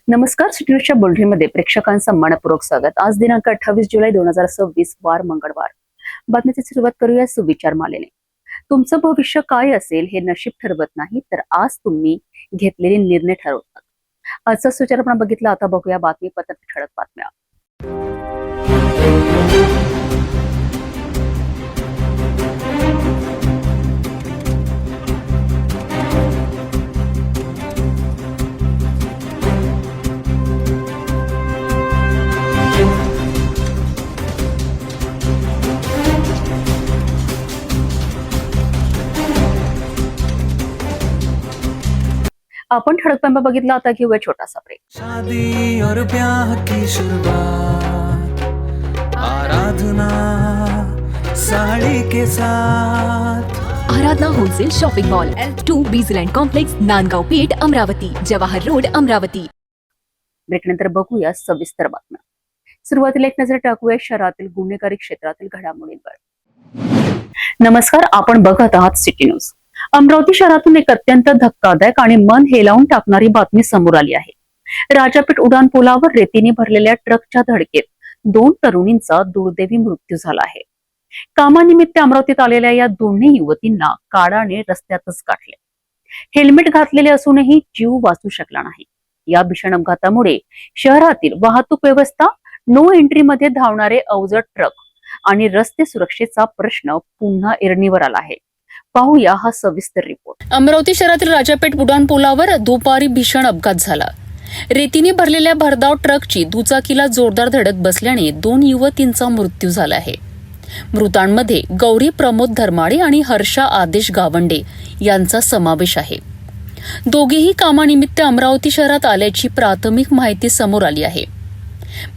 नमस्कार. सिटी न्यूजच्या बुलेटिनमध्ये प्रेक्षकांचं मनपूर्वक स्वागत. आज दिनांक 28 जुलै 2026 वार मंगळवार. बातमीची सुरुवात करूया सुविचार मालेने. तुमचं भविष्य काय असेल हे नशीब ठरवत नाही, तर आज तुम्ही घेतलेले निर्णय ठरवतात. आजचा सुविचार आपण बघितला. आता बघूया बातमीपत्रात ठळक बातम्या. आपण ठळक बातम्या बघितला. आता घेऊया छोटासा ब्रेक. शादी और ब्याह की शुरुआत आराधना साड़ी के साथ. Aaradhana wholesale shopping mall L2 बीझलँड कॉम्प्लेक्स, नांदगाव पेठ, अमरावती, जवाहर रोड, अमरावती. ब्रेकनंतर बघूया सविस्तर बातम्या. सुरुवातीला एक नजर टाकूया शहरातील गुन्हेगारी क्षेत्रातील घडामोडींवर. नमस्कार. आपण बघत आहात सिटी न्यूज. अमरावती शहरातून एक अत्यंत धक्कादायक आणि मन हेलावून टाकणारी बातमी समोर आली आहे. राजापेठ उड्डाण पुलावर रेतीने भरलेल्या ट्रकच्या धडकेत 2 तरुणींचा दुर्दैवी मृत्यू झाला आहे. कामानिमित्त अमरावतीत आलेल्या या दोन्ही युवतींना काळाने रस्त्यातच गाठले. हेल्मेट घातलेले असूनही जीव वाचू शकला नाही. या भीषण अपघातामुळे शहरातील वाहतूक व्यवस्था, नो एंट्री मध्ये धावणारे अवजड ट्रक आणि रस्ते सुरक्षेचा प्रश्न पुन्हा ऐरणीवर आला आहे. पाहूया हा सविस्तर रिपोर्ट. अमरावती शहरातील राजापेठ उड्डाण पुलावर दुपारी भीषण अपघात झाला. रेतीने भरलेल्या भरधाव ट्रकची दुचाकीला जोरदार धडक बसल्याने 2 युवतींचा मृत्यू झाला आहे. मृतांमध्ये गौरी प्रमोद धर्माडे आणि हर्षा आदेश गावंडे यांचा समावेश आहे. दोघेही कामानिमित्त अमरावती शहरात आल्याची प्राथमिक माहिती समोर आली आहे.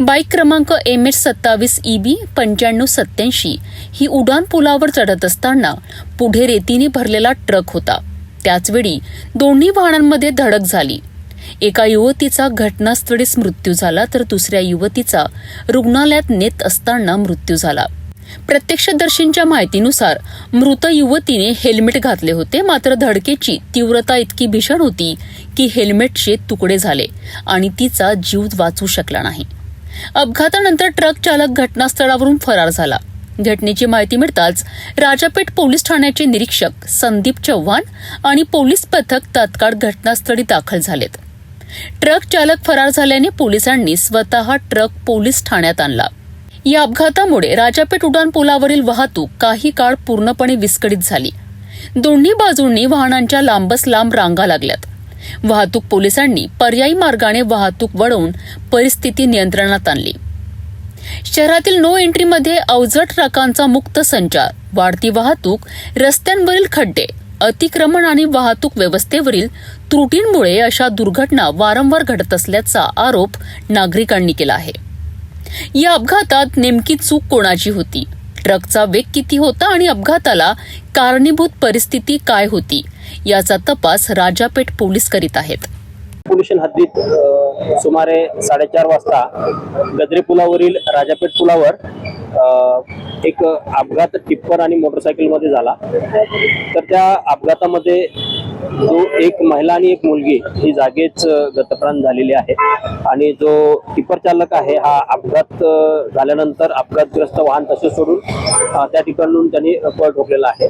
बाईक क्रमांक MH27 EB 9587 ही उड्डाण पुलावर चढत असताना पुढे रेतीने भरलेला ट्रक होता. त्याचवेळी दोन्ही वाहनांमध्ये धडक झाली. एका युवतीचा घटनास्थळीच मृत्यू झाला, तर दुसऱ्या युवतीचा रुग्णालयात नेत असताना मृत्यू झाला. प्रत्यक्षदर्शींच्या माहितीनुसार मृत युवतीने हेल्मेट घातले होते, मात्र धडकेची तीव्रता इतकी भीषण होती की हेल्मेटचे तुकडे झाले आणि तिचा जीव वाचू शकला नाही. अपघातानंतर ट्रक चालक घटनास्थळावरून फरार झाला. घटनेची माहिती मिळताच राजापेठ पोलीस ठाण्याचे निरीक्षक संदीप चव्हाण आणि पोलीस पथक तात्काळ घटनास्थळी दाखल झालेत. ट्रक चालक फरार झाल्याने पोलिसांनी स्वतः ट्रक पोलीस ठाण्यात आणला. या अपघातामुळे राजापेठ उड्डाण पुलावरील वाहतूक काही काळ पूर्णपणे विस्कळीत झाली. दोन्ही बाजूंनी वाहनांच्या लांबच लांब रांगा लागल्यात. वाहतूक पोलिसांनी पर्यायी मार्गाने वाहतूक वळवून परिस्थिती नियंत्रणात आणली. शहरातील नो एंट्रीमध्ये अवजड ट्रकांचा मुक्त संचार, वाढती वाहतूक, रस्त्यांवरील खड्डे, अतिक्रमण आणि वाहतूक व्यवस्थेवरील त्रुटींमुळे अशा दुर्घटना वारंवार घडत असल्याचा आरोप नागरिकांनी केला आहे. या अपघातात नेमकी चूक कोणाची होती? ट्रकचा वेग किती होता आणि अपघाताला कारणीभूत परिस्थिती काय होती? याचा तपास राजापेठ पोलीस करीत आहेत. पोलीस हद्दीत सुमारे 4:30 वाजता गजरे पुलावरील राजापेठ पुलावर एक अपघात टिप्पर आणि मोटरसायकलमध्ये झाला. तर त्या अपघातामध्ये एक महिला आणि एक मुलगी ही जागेच गतप्राण झालेली आहे. आणि जो टिप्पर चालक आहे हा अपघात झाल्यानंतर अपघातग्रस्त वाहन तसेच सोडून त्या ठिकाणून त्यांनी पळ ठोकलेला आहे.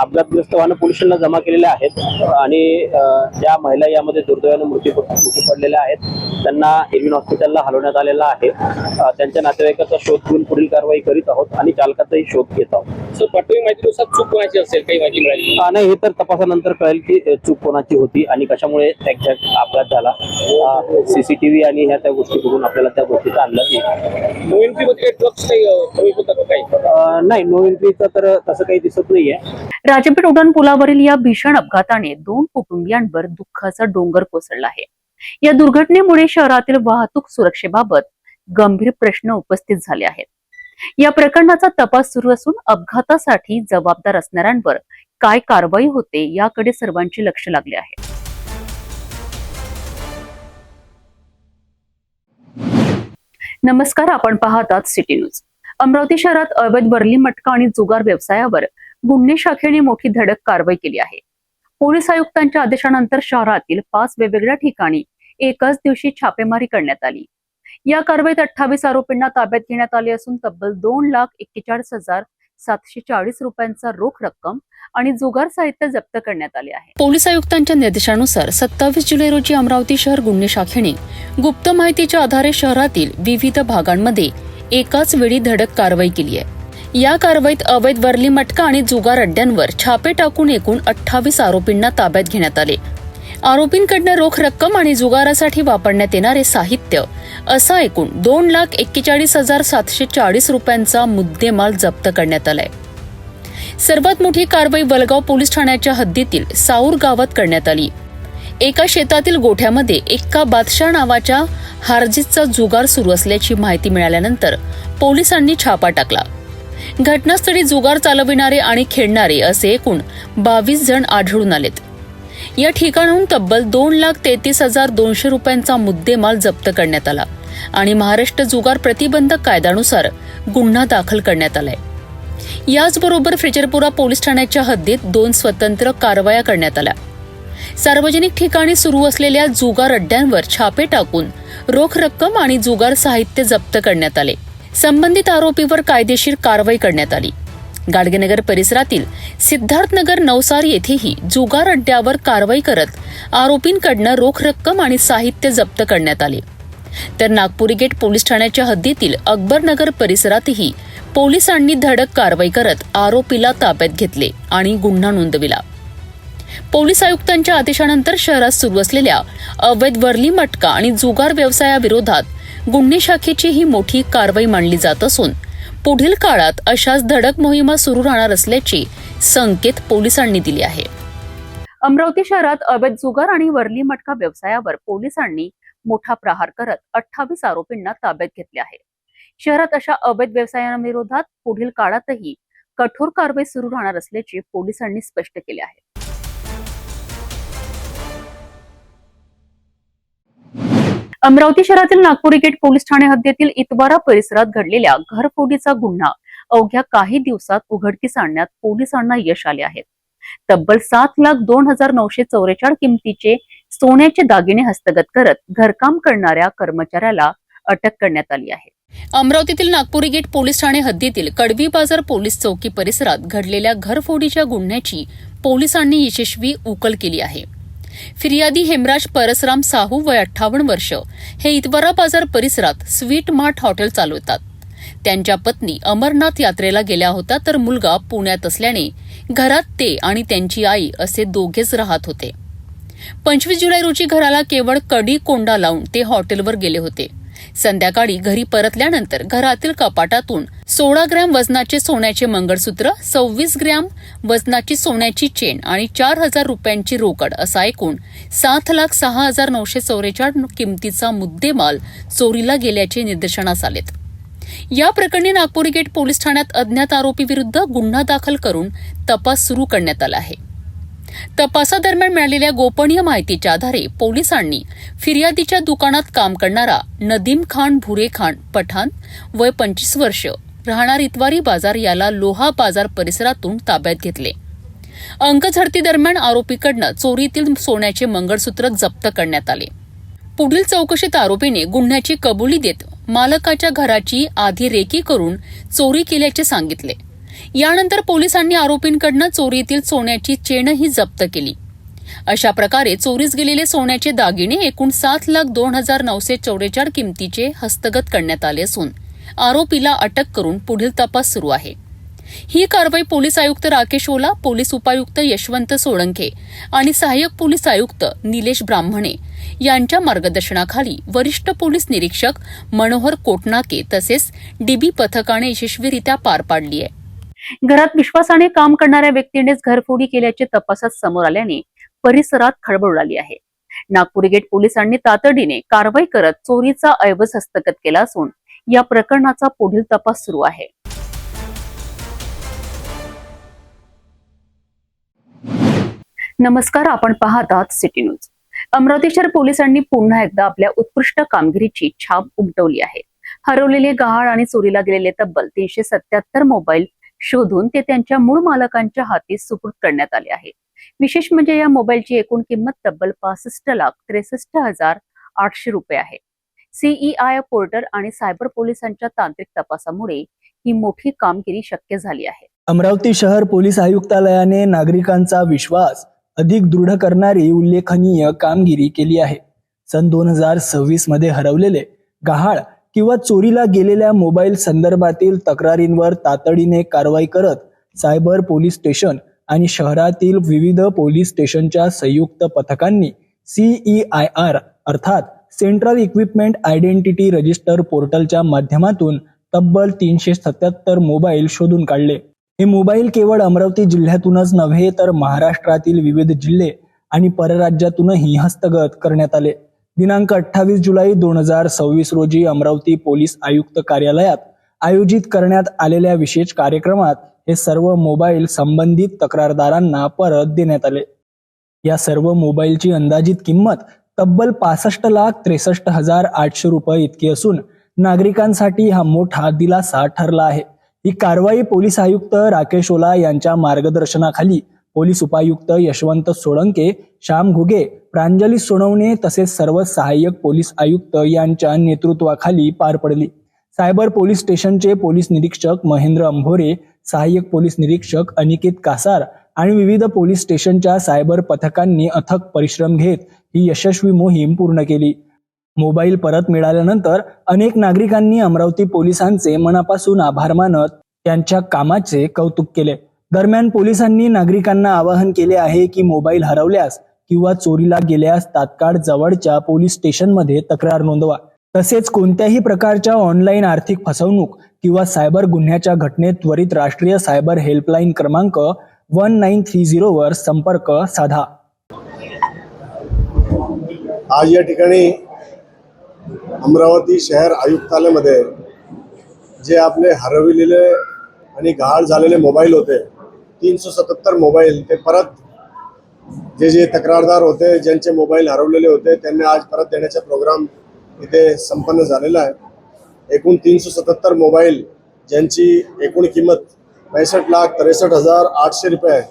अपघातग्रस्त वाहन पोलिसांना जमा केलेले आहेत आणि ज्या महिला यामध्ये दुर्दैवाने मृत्यू पडलेल्या आहेत त्यांना इरविन हॉस्पिटलला हलवण्यात आलेला आहे. त्यांच्या नातेवाईकाचा शोध घेऊन पुढील कारवाई करीत आहोत आणि चालकाचाही शोध घेत आहोत. सर, प्राथमिक माहितीनुसार चूक कोणाची असेल, काही माहिती मिळाली नाही. हे तर तपासानंतर कळेल की चूक कोणाची होती आणि कशामुळे एक्झॅक्ट अपघात झाला. CCTV आणि ह्या त्या गोष्टी बघून आपल्याला त्या गोष्टीचा अंदाज येईल. नो एंट्रीमध्ये ट्रक्स काही होता का काही? नाही, नो एंट्रीचं तर तसं काही दिसत नाहीये. राजापेठ उड्डाण पुलावरील या भीषण अपघाताने 2 कुटुंबियांवर दुःखाचा डोंगर कोसळला आहे. या दुर्घटनेमुळे शहरातील वाहतूक सुरक्षेबाबत गंभीर प्रश्न उपस्थित झाले आहेत. या प्रकरणाचा तपास सुरू असून अपघातासाठी जबाबदार असणाऱ्यांवर काय कारवाई होते याकडे सर्वांचे लक्ष लागले आहे. नमस्कार. आपण पाहत आहात सिटी न्यूज. अमरावती शहरात अवैध बरली मटका आणि जुगार व्यवसायावर गुन्हे शाखेने मोठी धडक कारवाई केली आहे. पोलीस आयुक्तांच्या आदेशानंतर शहरातील 5 वेगवेगळ्या ठिकाणी एकाच दिवशी छापेमारी करण्यात आली. या कारवाईत 28 आरोपींना ताब्यात घेण्यात आले असून तब्बल 2,41,740 रुपयांचा रोख रक्कम आणि जुगार साहित्य जप्त करण्यात आले आहे. पोलीस आयुक्तांच्या निर्देशानुसार 27 जुलै रोजी अमरावती शहर गुन्हे शाखेने गुप्त माहितीच्या आधारे शहरातील विविध भागांमध्ये एकाच वेळी धडक कारवाई केली आहे. या कारवाईत अवैध वरली मटका आणि जुगार अड्ड्यांवर छापे टाकून एकूण 28 आरोपींना ताब्यात घेण्यात आले. आरोपींकडनं रोख रक्कम आणि जुगारासाठी वापरण्यात येणारे साहित्य असा एकूण 2,41,740 रुपयांचा मुद्देमाल जप्त करण्यात आलाय. सर्वात मोठी कारवाई वलगाव पोलीस ठाण्याच्या हद्दीतील साऊर गावात करण्यात आली. एका शेतातील गोठ्यामध्ये एक्का बादशाह नावाच्या हार्जितचा जुगार सुरू असल्याची माहिती मिळाल्यानंतर पोलिसांनी छापा टाकला. घटनास्थळी जुगार चालविणारे आणि खेळणारे असे एकूण 22 जण आढळून आलेत. या ठिकाणाहून तब्बल 2,33,200 रुपयांचा मुद्देमाल जप्त करण्यात आला आणि महाराष्ट्र जुगार प्रतिबंधक कायद्यानुसार गुन्हा दाखल करण्यात आलाय. याचबरोबर फ्रेजरपुरा पोलीस ठाण्याच्या हद्दीत 2 स्वतंत्र कारवाया करण्यात आल्या. सार्वजनिक ठिकाणी सुरू असलेल्या जुगार अड्ड्यांवर छापे टाकून रोख रक्कम आणि जुगार साहित्य जप्त करण्यात आले. संबंधित आरोपीवर कायदेशीर कारवाई करण्यात आली. गाडगेनगर परिसरातील सिद्धार्थनगर नवसार येथेही जुगार अड्ड्यावर कारवाई करत आरोपींकडनं रोख रक्कम आणि साहित्य जप्त करण्यात आले. तर नागपुरी गेट पोलीस ठाण्याच्या हद्दीतील अकबरनगर परिसरातही पोलिसांनी धडक कारवाई करत आरोपीला ताब्यात घेतले आणि गुन्हा नोंदविला. पोलीस आयुक्तांच्या आदेशानंतर शहरात सुरू असलेल्या अवैध वरली मटका आणि जुगार व्यवसायाविरोधात गुन्हे शाखेची ही मोठी कारवाई मानली जात असून पुढील काळात अशाच धडक मोहिमा सुरू राहणार असल्याचे संकेत पोलिसांनी दिले आहे. अमरावती शहरात अवैध जुगार आणि वरली मटका व्यवसायावर पोलिसांनी मोठा प्रहार करत 28 आरोपींना ताब्यात घेतले आहे. शहरात अशा अवैध व्यवसायांविरोधात पुढील काळातही कठोर कारवाई सुरू राहणार असल्याचे पोलिसांनी स्पष्ट केले आहे. अमरावती शहरातील नागपुरी गेट पोलीस ठाणे हद्दीतील इतवारा परिसरात घडलेल्या घरफोडीचा गुन्हा अवघ्या काही दिवसात उघडकीस आणण्यात पोलिसांना यश आले आहे. तब्बल 7,02,944 किमतीचे सोन्याचे दागिने हस्तगत करत घरकाम करणाऱ्या कर्मचाऱ्याला अटक करण्यात आली आहे. अमरावतीतील नागपुरी गेट पोलीस ठाणे हद्दीतील कडवी बाजार पोलीस चौकी परिसरात घडलेल्या घरफोडीच्या गुन्ह्याची पोलिसांनी यशस्वी उकल केली आहे. फिर्यादी हेमराज परसराम साहू वय 58 वर्ष हे इतवारा बाजार परिसरात स्वीट मार्ट हॉटेल चालवतात. त्यांच्या पत्नी अमरनाथ यात्रेला गेल्या होत्या तर मुलगा पुण्यात असल्याने घरात ते आणि त्यांची आई असे दोघेच राहत होते. 25 जुलै रोजी घराला केवळ कडी कोंडा लावून ते हॉटेलवर गेले होते. संध्याकाळी घरी परतल्यानंतर घरातील कपाटातून 16 ग्रॅम वजनाचे सोन्याचे मंगळसूत्र, 26 ग्रॅम वजनाची सोन्याची चेन आणि 4,000 रुपयांची रोकड असा एकूण 7,06,944 किमतीचा मुद्देमाल चोरीला गेल्याचे निदर्शनास आलेत. या प्रकरणी नागपुरी गेट पोलीस ठाण्यात अज्ञात आरोपी विरुद्ध गुन्हा दाखल करून तपास सुरू करण्यात आला आहे. तपासादरम्यान मिळालेल्या गोपनीय माहितीच्या आधारे पोलिसांनी फिर्यादीच्या दुकानात काम करणारा नदीम खान भुरे खान पठाण वय 25 वर्ष राहणार इतवारी बाजार याला लोहा बाजार परिसरातून ताब्यात घेतले. अंकझडती दरम्यान आरोपीकडनं चोरीतील सोन्याचे मंगळसूत्र जप्त करण्यात आले. पुढील चौकशीत आरोपीने गुन्ह्याची कबुली देत मालकाच्या घराची आधी रेकी करून चोरी केल्याचे सांगितले. यानंतर पोलिसांनी आरोपींकडनं चोरीतील सोन्याची चेनही जप्त केली. अशा प्रकारे चोरीस गेलेले सोन्याचे दागिने एकूण 7,02,944 किमतीचे हस्तगत करण्यात आले असून आरोपीला अटक करून पुढील तपास सुरू आहे. ही कारवाई पोलीस आयुक्त राकेश ओला, पोलीस उपायुक्त यशवंत सोळंके आणि सहाय्यक पोलीस आयुक्त निलेश ब्राह्मणे यांच्या मार्गदर्शनाखाली वरिष्ठ पोलीस निरीक्षक मनोहर कोटनाके तसेच डीबी पथकाने यशस्वीरित्या पार पाडली आहे. घरात विश्वासाने काम करणाऱ्या व्यक्तीनेच घरफोडी केल्याचे तपासात समोर आल्याने परिसरात खळबळ उडाली आहे. नागपुरी गेट पोलिसांनी तातडीने कारवाई करत चोरीचा ऐवज हस्तगत केला असून या प्रकरणाचा पुढील तपास सुरू आहे. नमस्कार, आपण पाहत आहात सिटी न्यूज. अमरावती शहर पोलिसांनी पुन्हा एकदा आपल्या उत्कृष्ट कामगिरीची छाप उमटवली आहे. हरवलेले गहाळ आणि चोरीला गेलेले तब्बल 377 मोबाईल शोधून ते त्यांच्या मूळ मालकांच्या हाती सुपूर्द करण्यात आले आहे. विशेष म्हणजे या मोबाईलची एकूण किंमत तब्बल 65,63,800 800 रुपये आहे. CEI पोर्टल आणि सायबर पोलिसांच्या तांत्रिक तपासामुळे ही मोठी कामगिरी शक्य झाली आहे. अमरावती शहर पोलीस आयुक्तालयाने नागरिकांचा विश्वास अधिक दृढ करणारी उल्लेखनीय कामगिरी केली आहे. सन 2026 मध्ये हरवलेले, गहाळ किंवा चोरीला गेलेल्या मोबाईल संदर्भातील तक्रारींवर तातडीने कारवाई करत सायबर पोलीस स्टेशन आणि शहरातील विविध पोलीस स्टेशनच्या संयुक्त पथकांनी CEIR अर्थात सेंट्रल इक्विपमेंट आयडेंटिटी रजिस्टर पोर्टलच्या माध्यमातून तब्बल 377 मोबाईल शोधून काढले. हे मोबाईल केवळ अमरावती जिल्ह्यातूनच नव्हे तर महाराष्ट्रातील विविध जिल्हे आणि परराज्यातूनही हस्तगत करण्यात आले. दिनांक 28 जुलै 2026 रोजी अमरावती पोलीस आयुक्त कार्यालयात आयोजित करण्यात आलेल्या विशेष कार्यक्रमात हे सर्व मोबाईल संबंधित तक्रारदारांना परत देण्यात आले. या सर्व मोबाईलची अंदाजित किंमत तब्बल 65,63,800 रुपये इतकी असून नागरिकांसाठी हा मोठा दिलासा ठरला आहे. ही कारवाई पोलीस आयुक्त राकेश ओला यांच्या मार्गदर्शनाखाली पोलीस उपायुक्त यशवंत सोळंके, श्याम घुगे, प्रांजली सोनवणे तसेच सर्व सहाय्यक पोलीस आयुक्त यांच्या नेतृत्वाखाली पार पडली. सायबर पोलीस स्टेशनचे पोलीस निरीक्षक महेंद्र अंभोरे, सहाय्यक पोलीस निरीक्षक अनिकेत कासार आणि विविध पोलीस स्टेशनच्या सायबर पथकांनी अथक परिश्रम घेत ही यशस्वी मोहीम पूर्ण केली. मोबाईल परत मिळाल्यानंतर अनेक नागरिकांनी अमरावती पोलिसांचे मनापासून आभार मानत त्यांच्या कामाचे कौतुक केले. दरम्यान पोलिसांनी नागरिकांना आवाहन केले आहे की मोबाईल हरवल्यास किंवा चोरीला गेल्यास तात्काळ जवळच्या पोलीस स्टेशनमध्ये तक्रार नोंदवा. तसेच कोणत्याही प्रकारच्या ऑनलाईन आर्थिक फसवणूक किंवा सायबर गुन्ह्याच्या घटनेत त्वरित राष्ट्रीय सायबर हेल्पलाईन क्रमांक 1930 वर संपर्क साधा. आज या ठिकाणी अमरावती शहर आयुक्तालयामध्ये जे आपले हरविलेले आणि गहाळ झालेले मोबाईल होते 377 मोबाईल, ते परत जे तक्रारदार होते ज्यांचे मोबाईल हरवलेले होते त्यांना आज परत देण्याचा प्रोग्राम इथे संपन्न झालेला आहे. एकूण 377 मोबाईल ज्यांची एकूण किंमत 65,63,800 रुपये आहे.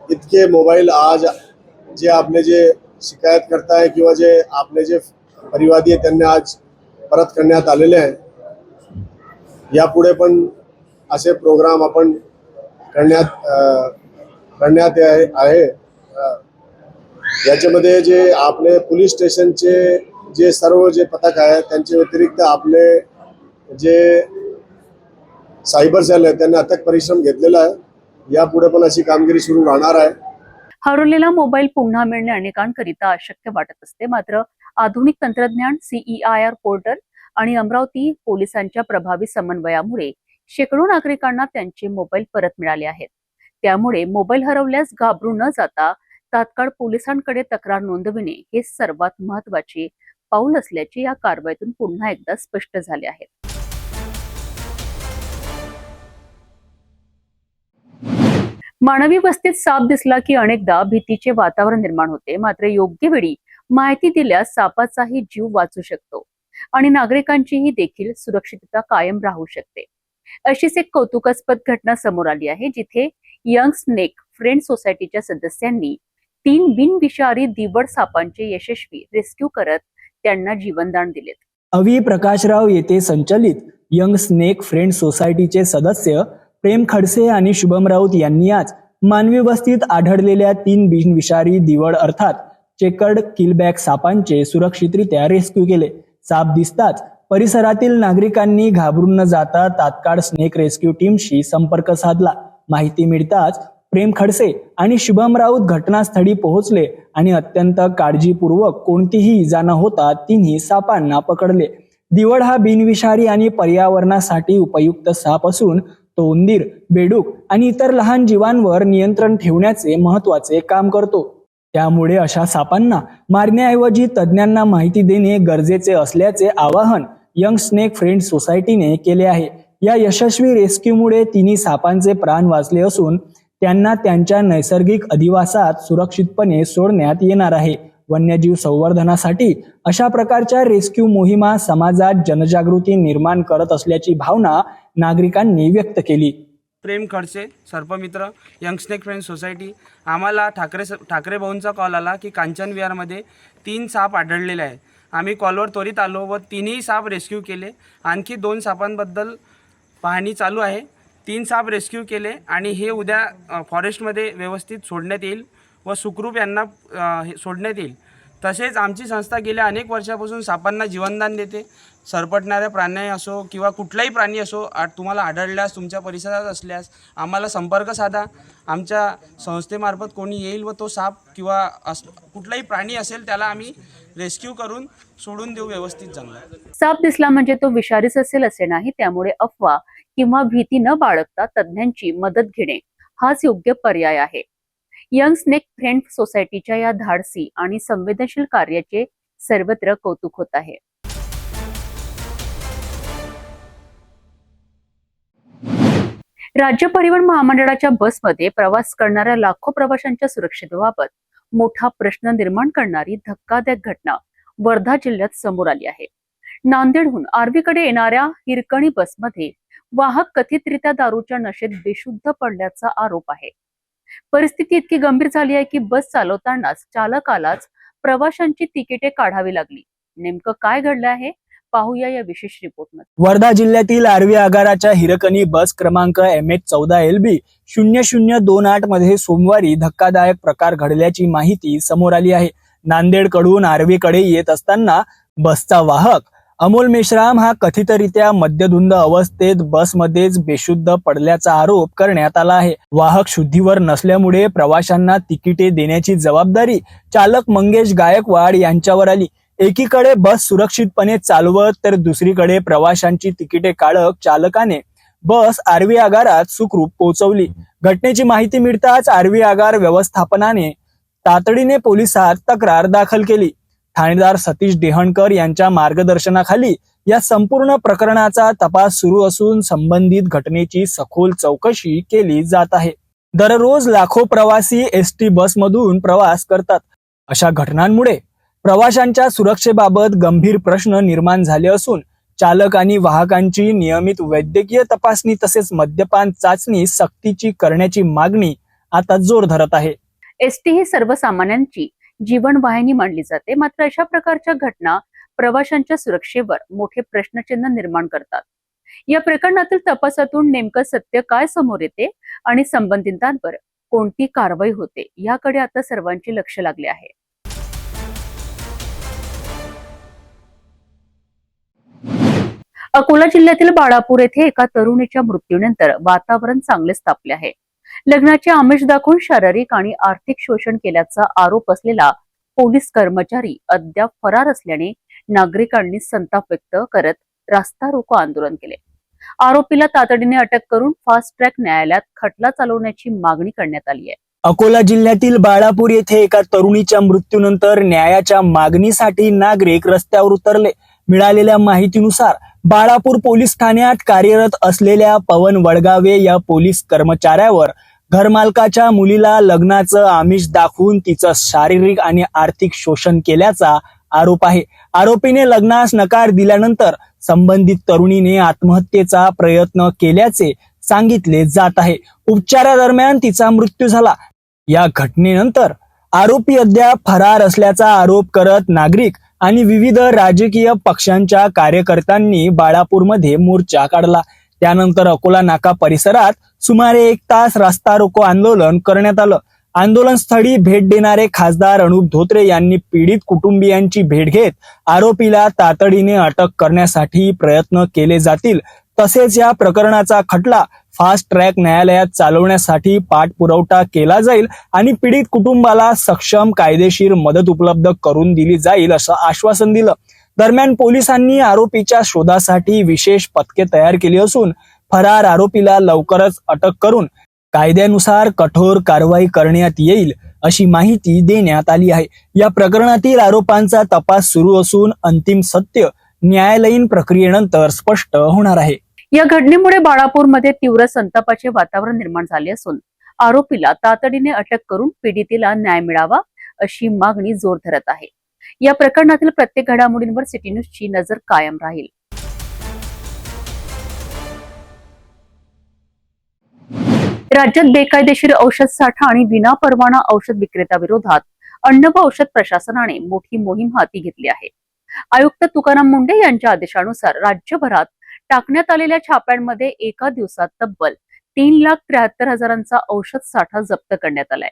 इतके मोबाईल आज जे आपले जे शिकायत करताय किंवा जे आपले जे परिवादी आहे त्यांना आज परत करण्यात आलेले आहे. यापुढे पण असे प्रोग्राम आपण करण्यात आहे. याच्यामध्ये जे आपले पोलीस स्टेशनचे जे सर्व जे पथक आहे त्यांच्या व्यतिरिक्त आपले जे सायबर सेल आहे त्यांनी अथक परिश्रम घेतलेला आहे. यापुढे पण अशी कामगिरी सुरू राहणार आहे. हरवलेला मोबाईल पुन्हा मिळणे अनेकांकरिता अशक्य वाटत असते, मात्र आधुनिक तंत्रज्ञान, CEIR पोर्टल आणि अमरावती पोलिसांच्या प्रभावी समन्वयामुळे शेकडो नागरिकांना त्यांचे मोबाईल परत मिळाले आहेत. त्यामुळे मोबाईल हरवल्यास घाबरू न जाता तात्काळ पोलिसांकडे तक्रार नोंदविणे हे सर्वात महत्त्वाचे पाऊल असल्याचे या कारवाईतून पुन्हा एकदा स्पष्ट झाले आहे. मानवी वस्तीत साप दिसला की अनेकदा भीतीचे वातावरण निर्माण होते, मात्र योग्य वेळी माहिती दिल्यास सापाचाही जीव वाचू शकतो आणि नागरिकांचीही देखील सुरक्षितता कायम राहू शकते. अशीच एक कौतुकास्पद घटना समोर आली आहे, जिथे यंग स्नेक फ्रेंड सोसायटीच्या सदस्यांनी 3 बिनविषारी दिवड सापांचे यशस्वी रेस्क्यू करत त्यांना जीवनदान दिलेत. अवी प्रकाशराव येथे संचलित यंग स्नेक फ्रेंड सोसायटीचे सदस्य प्रेम खडसे आणि शुभम राऊत यांनी आज मानवी वस्तीत आढळलेल्या 3 बिनविषारी दिवड अर्थात चेकर्ड किलबॅक सापांचे सुरक्षितरित्या रेस्क्यू केले. साप दिसताच परिसरातील नागरिकांनी घाबरून न जाता तात्काळ स्नेक रेस्क्यू टीमशी संपर्क साधला. माहिती मिळताच प्रेम खडसे आणि शुभम राऊत घटनास्थळी पोहोचले आणि अत्यंत काळजीपूर्वक कोणतीही इजा न होता 3ही सापांना पकडले. दिवड हा बिनविषारी आणि पर्यावरणासाठी उपयुक्त साप असून तो उंदीर, बेडूक आणि इतर लहान जीवांवर नियंत्रण ठेवण्याचे महत्त्वाचे काम करतो. त्यामुळे अशा सापांना मारण्याऐवजी तज्ज्ञांना माहिती देणे गरजेचे असल्याचे आवाहन यंग स्नेक फ्रेंड सोसायटीने केले आहे. या यशस्वी रेस्क्यूमुळे 3ही सापांचे प्राण वाचले असून त्यांना त्यांच्या नैसर्गिक अधिवासात सुरक्षितपणे सोडण्यात येणार आहे. वन्यजीव संवर्धनासाठी अशा प्रकारच्या रेस्क्यू मोहिमा समाजात जनजागृती निर्माण करत असल्याची भावना नागरिकांनी व्यक्त केली. प्रेम खडसे, सर्पमित्र, यंग स्नेक फ्रेंड सोसायटी. आम्हाला ठाकरे भाऊंचा कॉल आला की कांचन विहारमध्ये 3 साप आढळलेले आहेत आम्ही कॉलवर त्वरित आलो व तिन्ही साप रेस्क्यू केले. आणखी 2 सापांबद्दल पाहणी चालू आहे. 3 साप रेस्क्यू केले आणि हे उद्या फॉरेस्टमध्ये व्यवस्थित सोडण्यात येईल व सुखरूप यांना सोडण्यात येईल. तसेच आमची संस्था गेल्या अनेक वर्षापासून सापांना जीवनदान देते. सरपटणाऱ्या प्राणी असो किंवा कुठलाही प्राणी असो, तुम्हाला आढळल्यास, तुमच्या परिसरात असल्यास आम्हाला संपर्क साधा. आमच्या संस्थेमार्फत कोणी येईल व तो साप किंवा कुठलाही प्राणी असेल त्याला आम्ही रेस्क्यू करून सोडून देऊ व्यवस्थित चांगला. साप दिसला म्हणजे तो विषारीच असेल असे नाही, त्यामुळे अफवा किंवा भीती न बाळगता तज्ज्ञांची मदत घेणे हाच योग्य पर्याय आहे. यंग स्नेक फ्रेंड सोसायटीच्या या धाडसी आणि संवेदनशील कार्याचे सर्वत्र कौतुक होत आहे. राज्य परिवहन महामंडळाच्या बसमध्ये प्रवास करणाऱ्या लाखो प्रवाशांच्या सुरक्षेबाबत मोठा प्रश्न निर्माण करणारी धक्कादायक घटना वर्धा जिल्ह्यात समोर आली आहे. नांदेडहून आर्वीकडे येणाऱ्या हिरकणी बसमध्ये वाहक कथितरित्या दारूच्या नशेत बेशुद्ध पडल्याचा आरोप आहे. परिस्थिती इतकी गंभीर झाली आहे की बस चालवतानाच चालकालाच प्रवाशांची तिकिटे काढावी लागली. नेमकं काय घडलं आहे पाहूया या विशेष रिपोर्टमध्ये. वर्धा जिल्ह्यातील आर्वी आगाराच्या हिरकणी बस क्रमांक MH14LB 0028 मध्ये सोमवारी धक्कादायक प्रकार घडल्याची माहिती समोर आली आहे. नांदेडकडून आर्वीकडे येत असताना बसचा वाहक अमोल मेश्राम हा कथितरित्या मद्यधुंद अवस्थेत बसमध्येच बेशुद्ध पडल्याचा आरोप करण्यात आला आहे. वाहक शुद्धीवर नसल्यामुळे प्रवाशांना तिकिटे देण्याची जबाबदारी चालक मंगेश गायकवाड यांच्यावर आली. एकीकडे बस सुरक्षितपणे चालवत तर दुसरीकडे प्रवाशांची तिकिटे काढत चालकाने बस आर्वी आगारात सुखरूप पोहोचवली. घटनेची माहिती मिळताच आर्वी आगार व्यवस्थापनाने तातडीने पोलिसात तक्रार दाखल केली. ठाणेदार सतीश देहणकर यांच्या मार्गदर्शनाखाली या संपूर्ण प्रकरणाचा तपास सुरू असून संबंधित घटनेची सखोल चौकशी केली जात आहे. दररोज लाखो प्रवासी ST बसमधून प्रवास करतात. अशा घटनांमुळे प्रवाशांच्या सुरक्षेबाबत गंभीर प्रश्न निर्माण झाले असून चालक आणि वाहकांची नियमित वैद्यकीय तपासणी तसेच मद्यपान चाचणी सक्तीची करण्याची मागणी आता जोर धरत आहे. ST ही सर्वसामान्यांची जीवनवाहिनी मानली जाते. मात्र अशा प्रकारच्या घटना प्रवाशांच्या सुरक्षेवर मोठे प्रश्नचिन्ह निर्माण करतात. या प्रकरणातील तपासातून नेमकं सत्य काय समोर येते आणि संबंधितांवर कोणती कारवाई होते याकडे आता सर्वांचे लक्ष लागले आहे. अकोला जिल्ह्यातील बाळापूर येथे एका तरुणीच्या मृत्यूनंतर वातावरण चांगलेच तापले आहे. लग्नाचे आमिष दाखवून शारीरिक आणि आर्थिक शोषण केल्याचा आरोप असलेला पोलीस कर्मचारी अद्याप फरार असल्याने नागरिकांनी संताप व्यक्त करत रास्ता रोको आंदोलन केले. आरोपीला तातडीने अटक करून फास्ट ट्रॅक न्यायालयात खटला चालवण्याची मागणी करण्यात आली आहे. अकोला जिल्ह्यातील बाळापूर येथे एका तरुणीच्या मृत्यूनंतर न्यायाच्या मागणीसाठी नागरिक रस्त्यावर उतरले. मिळालेल्या माहितीनुसार बाळापूर पोलीस ठाण्यात कार्यरत असलेल्या पवन वडगावे या पोलीस कर्मचाऱ्यावर घरमालकाच्या मुलीला लग्नाचं आमिष दाखवून तिचं शारीरिक आणि आर्थिक शोषण केल्याचा आरोप आहे. आरोपीने लग्नास नकार दिल्यानंतर संबंधित तरुणीने आत्महत्येचा प्रयत्न केल्याचे सांगितले जात आहे. उपचारादरम्यान तिचा मृत्यू झाला. या घटनेनंतर आरोपी अद्याप फरार असल्याचा आरोप करत नागरिक आणि विविध राजकीय पक्षांच्या कार्यकर्त्यांनी बाळापूरमध्ये मोर्चा काढला. त्यानंतर अकोला नाका परिसरात सुमारे 1 तास रास्ता रोको आंदोलन करण्यात आलं. आंदोलनस्थळी भेट देणारे खासदार अनुप धोत्रे यांनी पीडित कुटुंबियांची भेट घेत आरोपीला तातडीने अटक करण्यासाठी प्रयत्न केले जातील तसेच या प्रकरणाचा खटला फास्ट ट्रॅक न्यायालयात चालवण्यासाठी पाठपुरावा केला जाईल आणि पीडित कुटुंबाला सक्षम कायदेशीर मदत उपलब्ध करून दिली जाईल असं आश्वासन दिलं. दरम्यान पोलिसांनी आरोपीच्या शोधासाठी विशेष पथके तयार केली असून फरार आरोपीला लवकरच अटक करून कायद्यानुसार कठोर कारवाई करण्यात येईल अशी माहिती देण्यात आली आहे. या प्रकरणातील आरोपांचा तपास सुरू असून अंतिम सत्य न्यायालयीन प्रक्रियेनंतर स्पष्ट होणार आहे. या घटनेमुळे बाळापूरमध्ये तीव्र संतापाचे वातावरण निर्माण झाले असून आरोपीला तातडीने अटक करून पीडितेला न्याय मिळावा अशी मागणी जोर धरत आहे. या प्रकरणातील प्रत्येक घडामोडींवर सिटी न्यूजची नजर कायम राहील. राज्यात बेकायदेशीर औषध साठा आणि विनापरवाना औषध विक्रेता विरोधात अन्न व औषध प्रशासनाने मोठी मोहीम हाती घेतली आहे. आयुक्त तुकाराम मुंढे यांच्या आदेशानुसार राज्यभरात टाकण्यात आलेल्या छाप्यांमध्ये एका दिवसात तब्बल 3,73,000 औषध साठा जप्त करण्यात आलाय.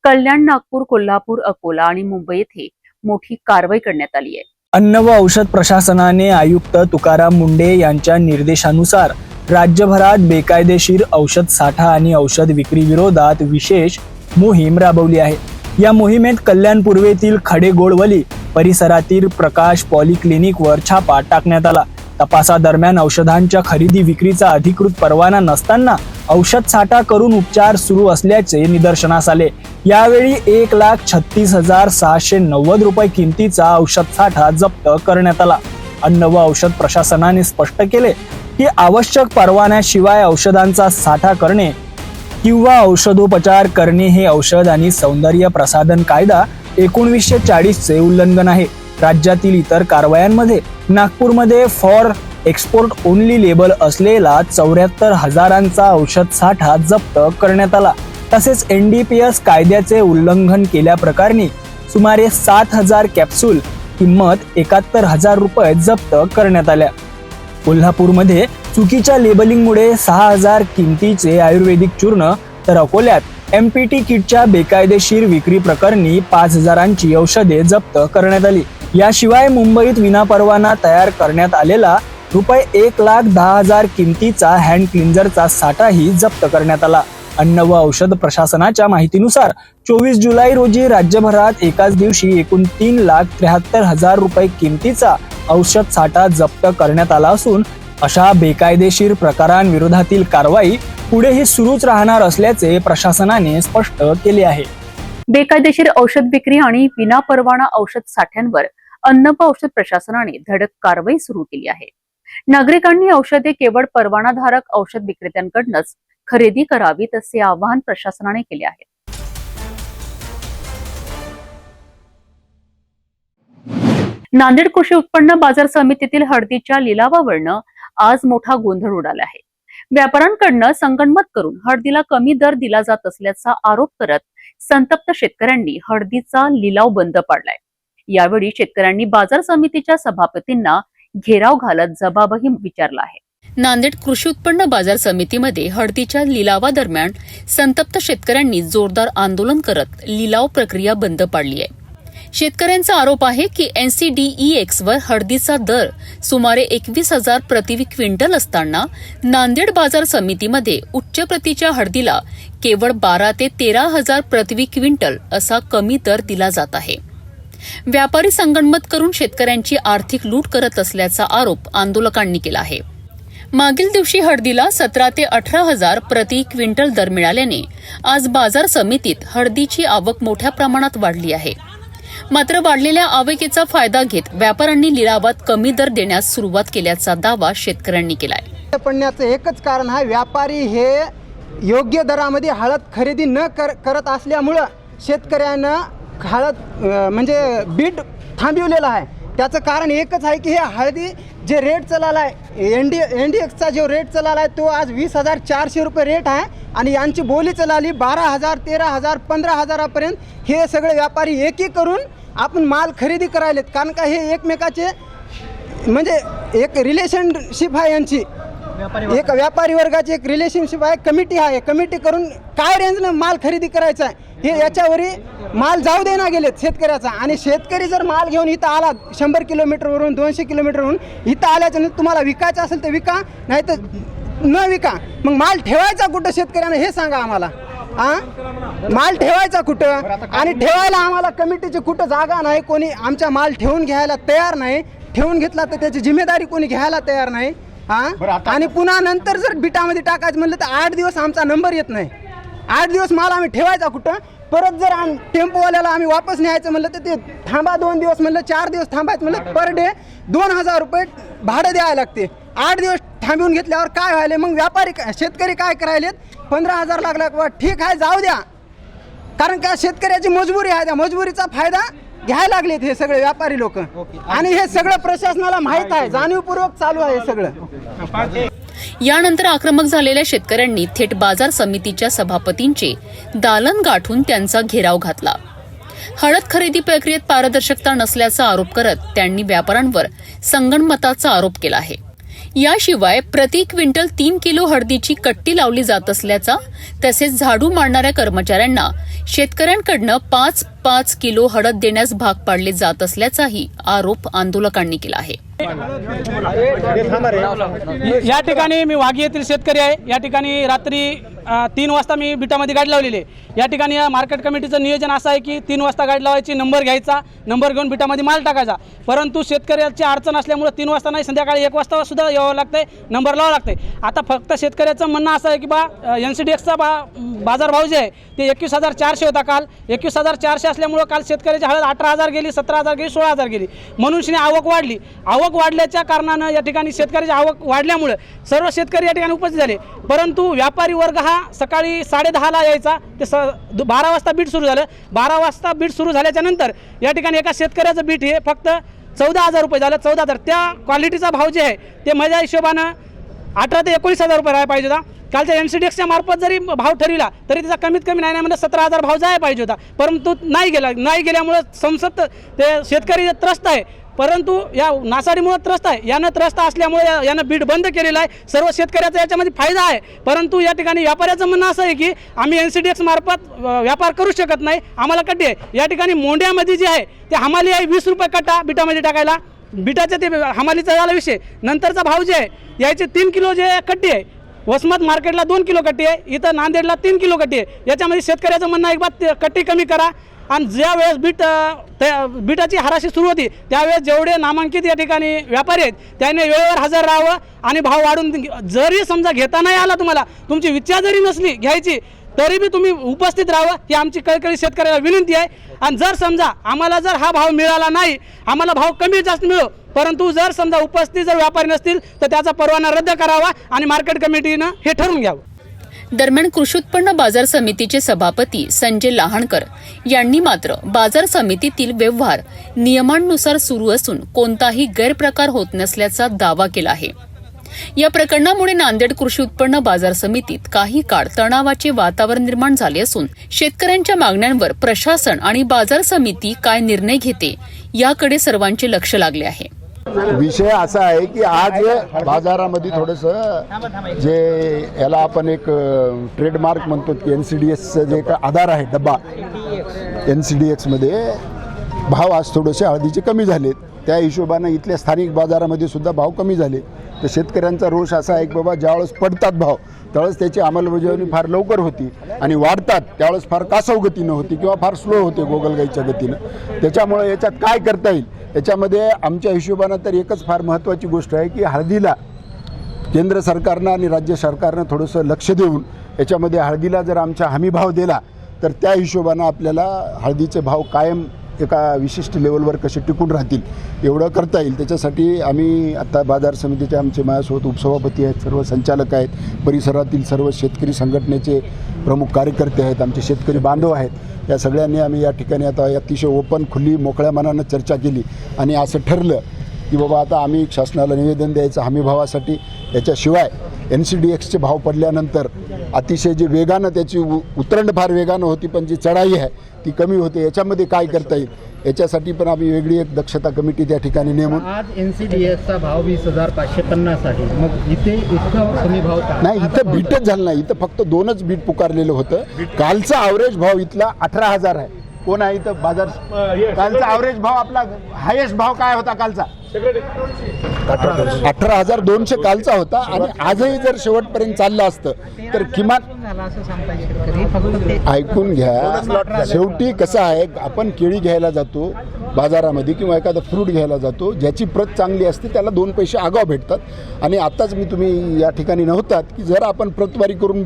कल्याण, नागपूर, कोल्हापूर, अकोला आणि मुंबई येथे मोठी कारवाई करण्यात आली आहे. अन्न व औषध प्रशासनाने आयुक्त तुकाराम मुंढे यांच्या निर्देशानुसार राज्यभरात बेकायदेशीर औषध साठा आणि औषध विक्री विरोधात विशेष मोहीम राबवली आहे. या मोहिमेत कल्याण पूर्वेतील खडेगोळवली परिसरातील प्रकाश पॉलिक्लिनिकवर छापा टाकण्यात आला. तपासादरम्यान औषधांच्या खरेदी विक्रीचा अधिकृत परवाना नसताना औषध साठा करून उपचार सुरू असल्याचे निदर्शनास आले. यावेळी 1,36,690 रुपये किमतीचा औषध साठा जप्त करण्यात आला. अन्न व औषध प्रशासनाने स्पष्ट केले की आवश्यक परवान्याशिवाय औषधांचा साठा करणे किंवा औषधोपचार करणे हे औषध आणि सौंदर्य प्रसाधन कायदा 1940 चे उल्लंघन आहे. राज्यातील इतर कारवायांमध्ये नागपूरमध्ये फॉर एक्सपोर्ट ओनली लेबल असलेला 74,000 औषध साठा जप्त करण्यात आला. तसेच NDPS कायद्याचे उल्लंघन केल्याप्रकरणी सुमारे 7,000 कॅप्सूल किंमत 71,000 रुपये जप्त करण्यात आल्या. कोल्हापूरमध्ये चुकीच्या लेबलिंगमुळे 6,000 किमतीचे आयुर्वेदिक चूर्ण तर अकोल्यात MPT किटच्या बेकायदेशीर विक्री प्रकरणी 5,000ची औषधे जप्त करण्यात आली. याशिवाय मुंबईत विनापरवाना तयार करण्यात आलेला रुपये 1,10,000 किमतीचा हँड क्लिन्झरचा साठाही जप्त करण्यात आला. अन्न व औषध प्रशासनाच्या माहितीनुसार 24 जुलै रोजी राज्यभरात एकाच दिवशी एकूण 3,73,000 रुपये किमतीचा औषध साठा जप्त करण्यात आला असून अशा बेकायदेशीर प्रकारांविरोधातील कारवाई पुढेही सुरूच राहणार असल्याचे प्रशासनाने स्पष्ट केले आहे. बेकायदेशीर औषध विक्री आणि विनापरवाना औषध साठ्यांवर अन्न व औषध प्रशासनाने धडक कारवाई सुरू केली आहे. नागरिकांनी औषधे केवळ परवानाधारक औषध विक्रेत्यांकडूनच खरेदी करावीत असे आवाहन प्रशासनाने केले आहे. नांदेड कृषी उत्पन्न बाजार समितीतील हळदीच्या लिलावावरनं आज मोठा गोंधळ उडाला आहे. व्यापाऱ्यांकडनं संगनमत करून हळदीला कमी दर दिला जात असल्याचा आरोप करत संतप्त शेतकऱ्यांनी हळदीचा लिलाव बंद पाडलाय. यावेळी शेतकऱ्यांनी बाजार समितीच्या सभापतींना घेराव घालत जबाबही विचारला आहे. नांदेड कृषी उत्पन्न बाजार समितीमध्ये हळदीच्या लिलावादरम्यान संतप्त शेतकऱ्यांनी जोरदार आंदोलन करत लिलाव प्रक्रिया बंद पाडली आहे. शेतकऱ्यांचा आरोप आहे की NCDEX वर हळदीचा दर सुमारे 21,000 प्रति क्विंटल असताना नांदेड बाजार समितीमध्ये उच्च प्रतीच्या हळदीला केवळ 12 ते 13,000 प्रति क्विंटल असा कमी दर दिला जात आहे. व्यापारी संगनमत करून शेतकऱ्यांची आर्थिक लूट करत असल्याचा आरोप आंदोलकांनी केला आहे. मागील दिवशी हळदीला 17 ते 18,000 प्रति क्विंटल दर मिळाल्याने आज बाजार समितीत हळदीची आवक मोठ्या प्रमाणात वाढली आहे. मात्र वाढलेल्या आवकेचा फायदा घेत व्यापाऱ्यांनी लिलावात कमी दर देण्यास सुरुवात केल्याचा दावा शेतकऱ्यांनी केलाय. पडण्याचं एकच कारण आहे, व्यापारी हे योग्य दरामध्ये हळद खरेदी न करत असल्यामुळं शेतकऱ्यांना हळद म्हणजे बीट थांबवलेला आहे. त्याचं कारण एकच आहे की हे हळदी जे रेट चलाला आहे NDEXचा जो रेट चलाला आहे तो आज 20,400 रुपये रेट आहे आणि यांची बोली चलाली 12,000 13,000 15,000पर्यंत. हे सगळे व्यापारी एकी करून आपण माल खरेदी करायलेत, कारण का हे एकमेकाचे म्हणजे एक रिलेशनशिप आहे यांची, एक व्यापारी वर्गाची एक रिलेशनशिप आहे, कमिटी आहे. कमिटी करून काय रेंजनं माल खरेदी करायचा आहे हे याच्यावरही माल जाऊ देना गेलेत शेतकऱ्याचा. आणि शेतकरी जर माल घेऊन इथं आला 100 किलोमीटरवरून 200 किलोमीटरवरून इथं आल्याच्यानंतर तुम्हाला विकायचं असेल तर विका, नाही तर न विका. मग माल ठेवायचा कुठं शेतकऱ्यानं हे सांगा आम्हाला. माल ठेवायचा कुठं आणि ठेवायला आम्हाला कमिटीची कुठं जागा नाही, कोणी आमचा माल ठेवून घ्यायला तयार नाही. ठेवून घेतला तर त्याची जिम्मेदारी कोणी घ्यायला तयार नाही. आणि पुन्हा नंतर जर बिटामध्ये टाकायचं म्हणलं तर 8 दिवस आमचा नंबर येत नाही. 8 दिवस माल आम्ही ठेवायचा कुठं. परत जर टेम्पोवाल्याला आम्ही वापस न्यायचं म्हणलं तर ते थांबा 2 दिवस म्हणलं, 4 दिवस थांबायचं म्हणलं पर डे 2,000 रुपये भाडं द्यायला लागते. 8 दिवस थांबवून घेतल्यावर काय व्हायले मग व्यापारी शेतकरी काय करायलेत 15,000 लागला ठीक आहे जाऊ द्या, कारण का शेतकऱ्याची मजबुरी आहे. त्या मजबुरीचा फायदा घ्यायला लागलेत हे सगळे व्यापारी लोक. आणि हे सगळं प्रशासनाला माहित आहे, जाणीवपूर्वक चालू आहे हे सगळं. यानंतर आक्रमक झालेल्या शेतकऱ्यांनी थेट बाजार समितीच्या सभापतींचे दालन गाठून त्यांचा घेराव घातला. हळद खरेदी प्रक्रियेत पारदर्शकता नसल्याचा आरोप करत त्यांनी व्यापाऱ्यांवर संगनमताचा आरोप केला आहे. याशिवाय प्रति क्विंटल 3 किलो हळदीची कट्टी लावली जात असल्याचा, तसेच झाडू मारणाऱ्या कर्मचाऱ्यांना शेतकऱ्यांकडनं 5-5 किलो हळद देण्यास भाग पाडले जात असल्याचाही आरोप आंदोलकांनी केला आहे. या ठिकाणी मी वाघी येथील शेतकरी आहे. या ठिकाणी रात्री 3 वाजता मी बिटामध्ये गाडी लावलेली आहे. या ठिकाणी या मार्केट कमिटीचं नियोजन असं आहे की 3 वाजता गाडी लावायची, नंबर घ्यायचा, नंबर घेऊन बिटामध्ये माल टाकायचा. परंतु शेतकऱ्याची अडचण असल्यामुळे 3 वाजता नाही, संध्याकाळी 1 वाजता सुद्धा यावं लागतंय, नंबर लावावं लागतंय. आता फक्त शेतकऱ्याचं म्हणणं असं आहे की NCDXचा बाजारभाव जे आहे ते 21,400 होता. काल 21,400 असल्यामुळं काल शेतकऱ्याची हळद 18,000 गेली, 17,000 गेली, 16,000 गेली. म्हणून आवक वाढली. आवक वाढल्याच्या कारणानं या ठिकाणी शेतकऱ्याची आवक वाढल्यामुळे सर्व शेतकरी या ठिकाणी उपस्थित झाले. परंतु व्यापारी वर्ग हा सकाळी 10:30ला यायचा, ते 12 वाजता बीट सुरू झालं. 12 वाजता बीट सुरू झाल्याच्या नंतर या ठिकाणी एका शेतकऱ्याचं बीट हे फक्त 14,000 रुपये झालं. 14,000 त्या क्वालिटीचा भाव जे आहे ते माझ्या हिशोबानं 18,000 ते 19,000 रुपये राहायला पाहिजे होता. कालच्या NCDXच्या मार्फत जरी भाव ठरविला तरी त्याचा कमीत कमी नाही म्हणजे 17,000 भाव जायला पाहिजे होता. परंतु नाही गेल्यामुळे संसप्त ते शेतकरी त्रस्त आहे. परंतु या नासाडीमुळे त्रस्त आहे. यानं त्रस्त असल्यामुळे यानं बीट बंद केलेलं आहे. सर्व शेतकऱ्याचा याच्यामध्ये फायदा आहे. परंतु या ठिकाणी व्यापाऱ्याचं म्हणणं असं आहे की आम्ही NCDX मार्फत व्यापार करू शकत नाही, आम्हाला कट्टी आहे. या ठिकाणी मोंड्यामध्ये जे आहे ते हमाली आहे 20 रुपये कट्टा बिटामध्ये टाकायला. बिटाच्या ते हमालीचा झाला विषय. नंतरचा भाव जे आहे याचे 3 किलो जे कट्टी आहे, वसमत मार्केटला 2 किलो कट्टी आहे, इथं नांदेडला 3 किलो कट्टी आहे. याच्यामध्ये शेतकऱ्याचं म्हणणं आहे की कट्टी कमी करा. आणि ज्या वेळेस बिटाची हराशी सुरू होती त्यावेळेस जेवढे नामांकित या ठिकाणी व्यापारी आहेत त्याने वेळेवर हजर राहावं आणि भाव वाढून, जरी समजा घेता नाही आला, तुम्हाला तुमची इच्छा जरी नसली घ्यायची तरी बी तुम्ही उपस्थित राहावं ही आमची कळकळी शेतकऱ्याला विनंती आहे. आणि जर समजा आम्हाला जर हा भाव मिळाला नाही, आम्हाला भाव कमी जास्त मिळो, परंतु जर समजा उपस्थित जर व्यापारी नसतील तर त्याचा परवाना रद्द करावा आणि मार्केट कमिटीनं हे ठरवून घ्यावं. दरम्यान कृषी उत्पन्न बाजार समितीचे सभापती संजय लहाणकर यांनी मात्र बाजार समितीतील व्यवहार नियमांनुसार सुरू असून कोणताही गैरप्रकार होत नसल्याचा दावा केला आहे. या प्रकरणामुळे नांदेड कृषी उत्पन्न बाजार समितीत काही काळ तणावाचे वातावरण निर्माण झाले असून शेतकऱ्यांच्या मागण्यांवर प्रशासन आणि बाजार समिती काय निर्णय घेते याकडे सर्वांचे लक्ष लागले आहे. विषय असा आहे की आज बाजारामध्ये थोडंसं जे याला आपण एक ट्रेडमार्क म्हणतो की NCDXचं जे एक आधार आहे डब्बा, NCDXमध्ये भाव आज थोडेसे हळदीचे कमी झालेत. त्या हिशोबानं इथल्या स्थानिक बाजारामध्ये सुद्धा भाव कमी झाले. तर शेतकऱ्यांचा रोष असा आहे की बाबा ज्यावेळेस पडतात भाव त्यावेळेस त्याची अंमलबजावणी फार लवकर होती आणि वाढतात त्यावेळेस फार कासव गतीनं होती किंवा फार स्लो होते गोगलगाईच्या गतीनं. त्याच्यामुळे याच्यात काय करता येईल, याच्यामध्ये आमच्या हिशोबानं तर एकच फार महत्त्वाची गोष्ट आहे की हळदीला केंद्र सरकारनं आणि राज्य सरकारनं थोडंसं लक्ष देऊन याच्यामध्ये हळदीला जर आमचा हमी भाव दिला तर त्या हिशोबानं आपल्याला हळदीचे भाव कायम एका विशिष्ट लेवलवर कसे टिकून राहतील एवढं करता येईल. त्याच्यासाठी आम्ही आता बाजार समितीचे आमचे माझ्यासोबत उपसभापती आहेत, सर्व संचालक आहेत, परिसरातील सर्व शेतकरी संघटनेचे प्रमुख कार्यकर्ते आहेत, आमचे शेतकरी बांधव आहेत, या सगळ्यांनी आम्ही या ठिकाणी आता अतिशय ओपन खुली मोकळ्या मनानं चर्चा केली आणि असं ठरलं की बाबा आता आम्ही शासनाला निवेदन द्यायचं हमीभावासाठी. याच्याशिवाय NCDXचे भाव पडल्यानंतर अतिशय जे वेगानं त्याची उतरंड फार वेगानं होती पण जी चढाई आहे ती कमी होते. याच्यामध्ये काय करता येईल याच्यासाठी पण आम्ही वेगळी एक दक्षता कमिटी त्या ठिकाणी नेमून. आज NCDXचा भाव 20,550 आहे, मग इथे इतका कमी भाव नाही, इथं बीटच झालं नाही, इथं फक्त 2च बीट पुकारलेलं होतं. कालचा ॲव्हरेज भाव इथला 18,000 आहे. कोण आहे इथं बाजार, कालचा ॲव्हरेज भाव आपला हायेस्ट भाव काय होता कालचा 18,200 कालचा होता. आणि आजही जर शेवटपर्यंत चाललं असतं तर किमान ऐकून घ्या, शेवटी कसं आहे आपण केळी घ्यायला जातो बाजारामध्ये किंवा एखादा फ्रूट घ्यायला जातो, ज्याची प्रत चांगली असते त्याला 2 पैसे आगाव भेटतात. आणि आत्ताच तुम्ही या ठिकाणी नव्हतात की जर आपण प्रतवारी करून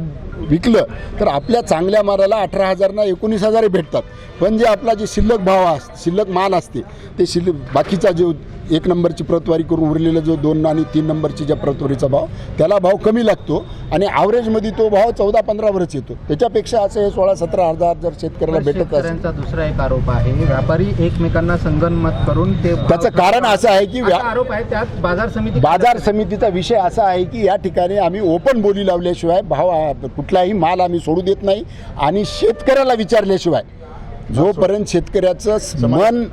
विकलं तर आपल्या चांगल्या मालाला 18,000 ना 19,000 भेटतात. पण जे आपला जे शिल्लक भाव शिल्लक माल असते ते बाकीचा जो 1 नंबरची प्रतवारी करून उरलेला जो 2 आणि 3 नंबरची ज्या प्रतवारीचा भाव त्याला भाव कमी लागतो आणि ॲव्हरेजमध्ये तो भाव 14-15 वरच येतो. त्याच्यापेक्षा असं हे 16-17 हजार जर शेतकऱ्याला भेटत असेल. दुसरा एक आरोप आहे व्यापारी एकमेकांना संगनमत करून ते, त्याचं कारण असं आहे की आरोप आहे त्यात बाजार समितीचा विषय असा आहे की या ठिकाणी आम्ही ओपन बोली लावल्याशिवाय भाव कुठलाही माल आम्ही सोडू देत नाही आणि शेतकऱ्याला विचारल्याशिवाय जोपर्यंत शेतकऱ्याचं मन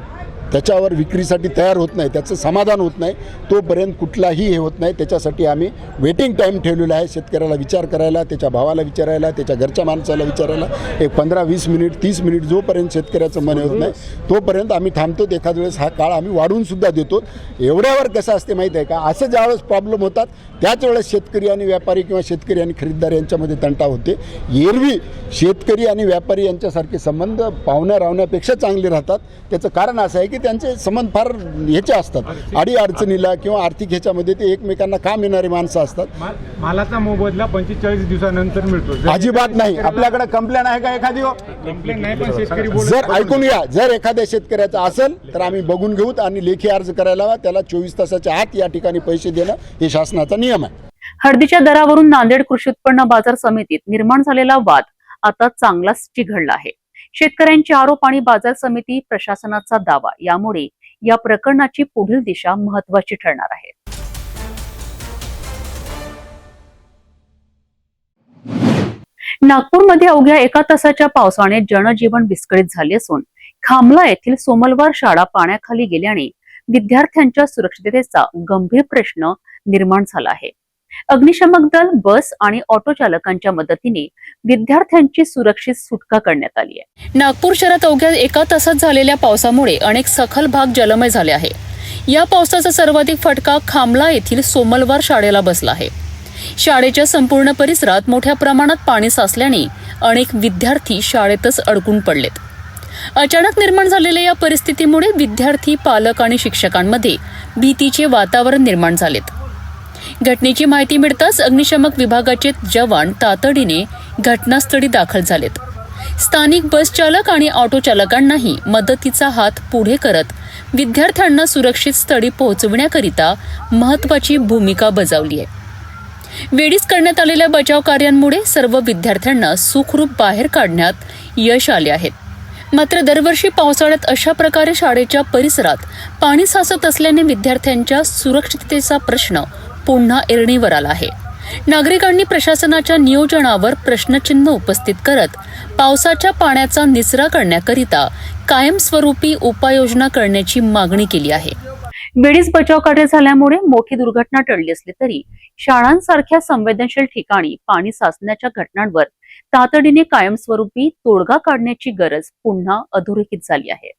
त्याच्यावर विक्रीसाठी तयार होत नाही, त्याचं समाधान होत नाही, तोपर्यंत कुठलाही हे होत नाही. त्याच्यासाठी आम्ही वेटिंग टाईम ठेवलेला आहे. शेतकऱ्याला विचार करायला, त्याच्या भावाला विचारायला, त्याच्या घरच्या माणसाला विचारायला एक 15-20 मिनिट 30 मिनिट जोपर्यंत शेतकऱ्याचं मन होत नाही तोपर्यंत आम्ही थांबतो. एखाद वेळेस हा काळ आम्ही वाढवूनसुद्धा देतो. एवढ्यावर कसं असते माहीत आहे का, असं ज्यावेळेस प्रॉब्लेम होतात त्याच वेळेस शेतकरी आणि व्यापारी किंवा शेतकरी आणि खरेदीदार यांच्यामध्ये तंटा होते. एरवी शेतकरी आणि व्यापारी यांच्यासारखे संबंध पाहुण्या रावण्यापेक्षा चांगले राहतात. त्याचं कारण असं आहे की त्यांचे संबंध फार ह्याचे असतात, अडी अडचणीला किंवा आर्थिक ह्याच्यामध्ये ते एकमेकांना काम येणारी माणसं असतात. मालाचा मोबदला 45 दिवसानंतर मिळतो. अजिबात नाही. आपल्याकडे कंप्लेंट आहे का एखादी? कंप्लेंट नाही, पण शेतकरी जर ऐकून घ्या, जर एखाद्या शेतकऱ्याचं असेल तर आम्ही बघून घेऊत आणि लेखी अर्ज करायला हवा. त्याला 24 तासाच्या आत या ठिकाणी पैसे देणं हे शासनाचा नियम आहे. हळदीच्या दरावरून नांदेड कृषी उत्पन्न बाजार समितीत निर्माण झालेला वाद आता चांगलाच चिघळला आहे. शेतकऱ्यांचे आरोप आणि बाजार समिती प्रशासनाचा दावा यामुळे या प्रकरणाची पुढील दिशा महत्त्वाची ठरणार आहे. नागपूरमध्ये अवघ्या 1 तासाच्या पावसाने जनजीवन विस्कळीत झाले असून खामला येथील सोमलवार शाळा पाण्याखाली गेल्याने विद्यार्थ्यांच्या सुरक्षिततेचा गंभीर प्रश्न निर्माण झाला आहे. अग्निशमक दल, बस आणि ऑटो चालकांच्या मदतीने विद्यार्थ्यांची सुरक्षित सुटका करण्यात आली आहे. नागपूर शहरात अवघ्या 1 तासात झालेल्या पावसामुळे अनेक सखल भाग जलमय झाले आहे. या पावसाचा सर्वाधिक फटका खामला येथील सोमलवार शाळेला बसला आहे. शाळेच्या संपूर्ण परिसरात मोठ्या प्रमाणात पाणी साचल्याने अनेक विद्यार्थी शाळेतच अडकून पडलेत. अचानक निर्माण झालेल्या या परिस्थितीमुळे विद्यार्थी, पालक आणि शिक्षकांमध्ये भीतीचे वातावरण निर्माण झालेत. घटनेची माहिती मिळताच अग्निशमक विभागाचे जवान तातडीने घटनास्थळी दाखल झालेत. स्थानिक बस चालक आणि ऑटो चालकांनाही मदतीचा हात पुढे करत विद्यार्थ्यांना सुरक्षित स्थळी पोहोचविण्याकरिता महत्त्वाची भूमिका बजावली आहे. वेळीच करण्यात आलेल्या बचाव कार्यांमुळे सर्व विद्यार्थ्यांना सुखरूप बाहेर काढण्यात यश आले आहेत. मात्र दरवर्षी पावसाळ्यात अशा प्रकारे शाळेच्या परिसरात पाणी साचत असल्याने विद्यार्थ्यांच्या सुरक्षिततेचा प्रश्न पुन्हा ऐरणीवर आला आहे. नागरिकांनी प्रशासनाच्या नियोजनावर प्रश्नचिन्ह उपस्थित करत पावसाच्या पाण्याचा निचरा करण्याकरिता कायमस्वरूपी उपाययोजना करण्याची मागणी केली आहे. वेळीच बचाव कार्य झाल्यामुळे मोठी दुर्घटना टळली असली तरी शाळांसारख्या संवेदनशील ठिकाणी पाणी साचण्याच्या घटनांवर तातडीने कायमस्वरूपी तोडगा काढण्याची गरज पुन्हा अधोरेखित झाली आहे.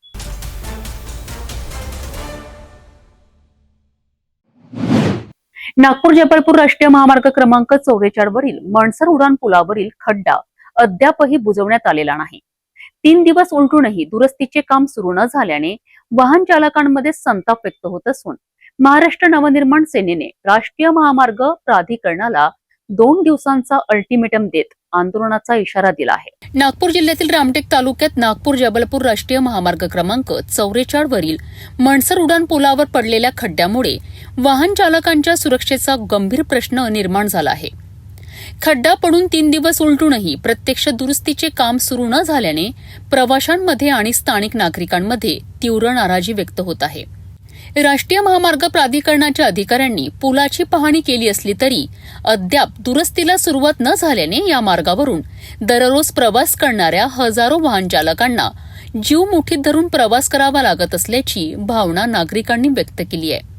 नागपूर जबलपूर राष्ट्रीय महामार्ग क्रमांक 44 वरील मनसर उडान पुलावरील खड्डा अद्यापही बुजवण्यात आलेला नाही. 3 दिवस उलटूनही दुरुस्तीचे काम सुरू न झाल्याने वाहन चालकांमध्ये संताप व्यक्त होत असून महाराष्ट्र नवनिर्माण सेनेने राष्ट्रीय महामार्ग प्राधिकरणाला 2 दिवसांचा अल्टिमेटम देत आंदोलनाचा इशारा दिला आहे. नागपूर जिल्ह्यातील रामटेक तालुक्यात नागपूर जबलपूर राष्ट्रीय महामार्ग क्रमांक 44 वरील मनसर उडान पुलावर पडलेल्या खड्ड्यामुळे वाहन चालकांच्या सुरक्षेचा गंभीर प्रश्न निर्माण झाला आहे. खड्डा पडून 3 दिवस उलटूनही प्रत्यक्ष दुरुस्तीचे काम सुरू न झाल्याने प्रवाशांमध्ये आणि स्थानिक नागरिकांमध्ये तीव्र नाराजी व्यक्त होत आहे. राष्ट्रीय महामार्ग प्राधिकरणाच्या अधिकाऱ्यांनी पुलाची पाहणी केली असली तरी अद्याप दुरुस्तीला सुरुवात न झाल्याने या मार्गावरून दररोज प्रवास करणाऱ्या हजारो वाहन चालकांना जीव मुठीत धरून प्रवास करावा लागत असल्याची भावना नागरिकांनी व्यक्त केली आहे.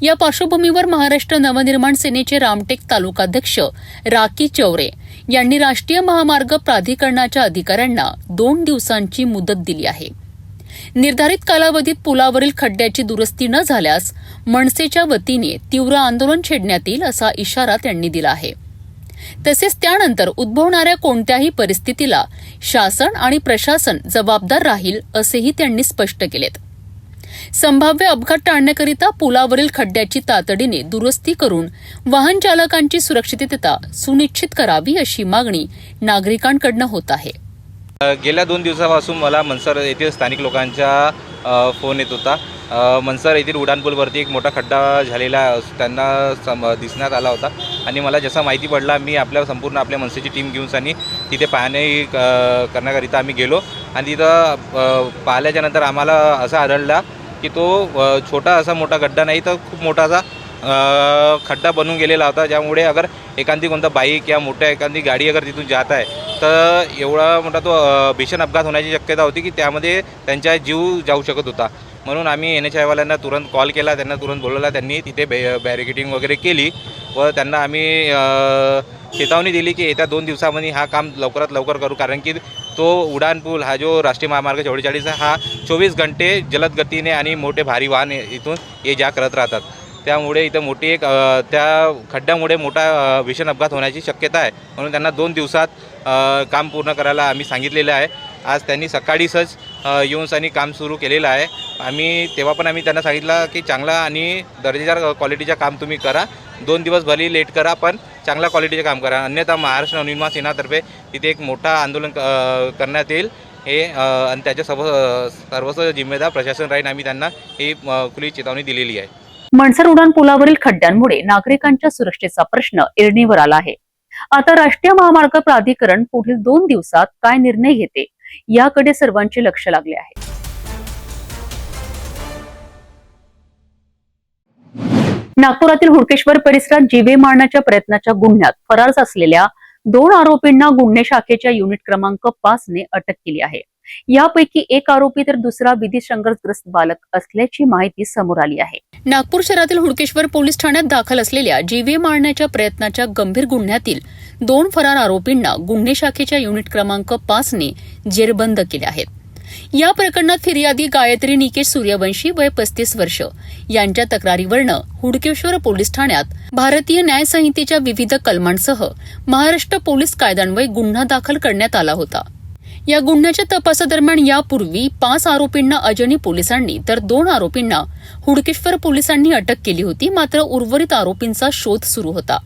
या पार्श्वभूमीवर महाराष्ट्र नवनिर्माण सेनेचे रामटेक तालुकाध्यक्ष राकी चौरे यांनी राष्ट्रीय महामार्ग प्राधिकरणाच्या अधिकाऱ्यांना 2 दिवसांची मुदत दिली आहे. निर्धारित कालावधीत पुलावरील खड्ड्याची दुरुस्ती न झाल्यास मनसेच्या वतीने तीव्र आंदोलन छेडण्यात येईल असा इशारा त्यांनी दिला आहे. तसेच त्यानंतर उद्भवणाऱ्या कोणत्याही परिस्थितीला शासन आणि प्रशासन जबाबदार राहील असेही त्यांनी स्पष्ट केलेत. संभाव्य अपघात टाळण्याकरिता पुलावरील खड्ड्याची तातडीने दुरुस्ती करून वाहन चालकांची सुरक्षितता सुनिश्चित करावी अशी मागणी नागरिकांकडून होत आहे. गेल्या 2 दिवसापासून मला मनसर येथील स्थानिक लोकांचा फोन येत होता. मनसर येथील उड्डाणपूलवरती एक मोठा खड्डा झालेला त्यांना दिसण्यात आला होता आणि मला जसा माहिती पडला मी संपूर्ण आपल्या मनसेची टीम घेऊन आणि तिथे पाहणी करण्याकरिता आम्ही गेलो आणि तिथं पाहिल्याच्यानंतर आम्हाला असं आढळला की तो छोटा असा मोठा खड्डा नाही तर खूप मोठा असा खड्डा बनून गेलेला होता. ज्यामुळे अगर एखादी कोणता बाईक या मोठ्या एखादी गाडी अगर तिथून जात आहे तर एवढा मोठा तो भीषण अपघात होण्याची शक्यता होती की त्यामध्ये त्यांचा जीव जाऊ शकत होता. म्हणून आम्ही NHAI वाल्यांना तुरंत कॉल केला, त्यांना तुरंत बोलवला. त्यांनी तिथे बॅरिकेडिंग वगैरे केली व त्यांना आम्ही चेतावणी दिली की येत्या 2 दिवसामध्ये हा काम लवकरात लवकर करू, कारण की तो उड्डाणपूल हा जो राष्ट्रीय महामार्ग 44 हा 24 घंटे जलद गतीने आणि मोठे भारी वाहन इथून ये जा करत राहतात. त्यामुळे इथं मोठी एक त्या खड्ड्यामुळे मोठा भीषण अपघात होण्याची शक्यता आहे. म्हणून त्यांना 2 दिवसात काम पूर्ण करायला आम्ही सांगितलेलं आहे. आज त्यांनी सकाळीच येऊन आणि काम सुरू केलेलं आहे. तेव्हा पण आम्ही त्यांना सांगितलं की चांगला आणि दर्जेदार क्वालिटीचं काम तुम्ही करा. 2 दिवस भले लेट करा, पण चांगल्या क्वालिटीचं काम करा. अन्यथा महाराष्ट्र नवनिर्माण सेनातर्फे तिथे एक मोठा आंदोलन करण्यात येईल हे आणि त्याच्या सर्वस्व जिम्मेदार प्रशासन राहील. आम्ही त्यांना ही खुली चेतावणी दिलेली आहे. मनसर उड्डाण पुलावरील खड्ड्यांमुळे नागरिकांच्या सुरक्षेचा प्रश्न ऐरणीवर आला आहे. आता राष्ट्रीय महामार्ग प्राधिकरण पुढील 2 दिवसात काय निर्णय घेते याकडे सर्वांचे लक्ष लागले आहे. नागपुरातील हुडकेश्वर परिसरात जीवे मारण्याच्या प्रयत्नाच्या गुन्ह्यात फरार असलेल्या 2 आरोपींना गुन्हे शाखेच्या युनिट क्रमांक 5 ने अटक केली आहे. यापैकी एक आरोपी तर दुसरा विधी संघर्षग्रस्त बालक असल्याची माहिती समोर आली आहे. नागपूर शहरातील हुडकेश्वर पोलीस ठाण्यात दाखल असलेल्या जीवे मारण्याच्या प्रयत्नाच्या गंभीर गुन्ह्यातील 2 फरार आरोपींना गुन्हे शाखेच्या युनिट क्रमांक 5 ने जेरबंद केले आहेत. या प्रकरणात फिर्यादी गायत्री निकेश सूर्यवंशी वय 35 वर्ष यांच्या तक्रारीवरनं हुडकेश्वर पोलीस ठाण्यात भारतीय न्याय संहितेच्या विविध कलमांसह महाराष्ट्र पोलीस कायद्यान्वये गुन्हा दाखल करण्यात आला होता. या गुन्ह्याच्या तपासादरम्यान यापूर्वी 5 आरोपींना अजनी पोलिसांनी तर 2 आरोपींना हुडकेश्वर पोलिसांनी अटक केली होती. मात्र उर्वरित आरोपींचा शोध सुरू होता.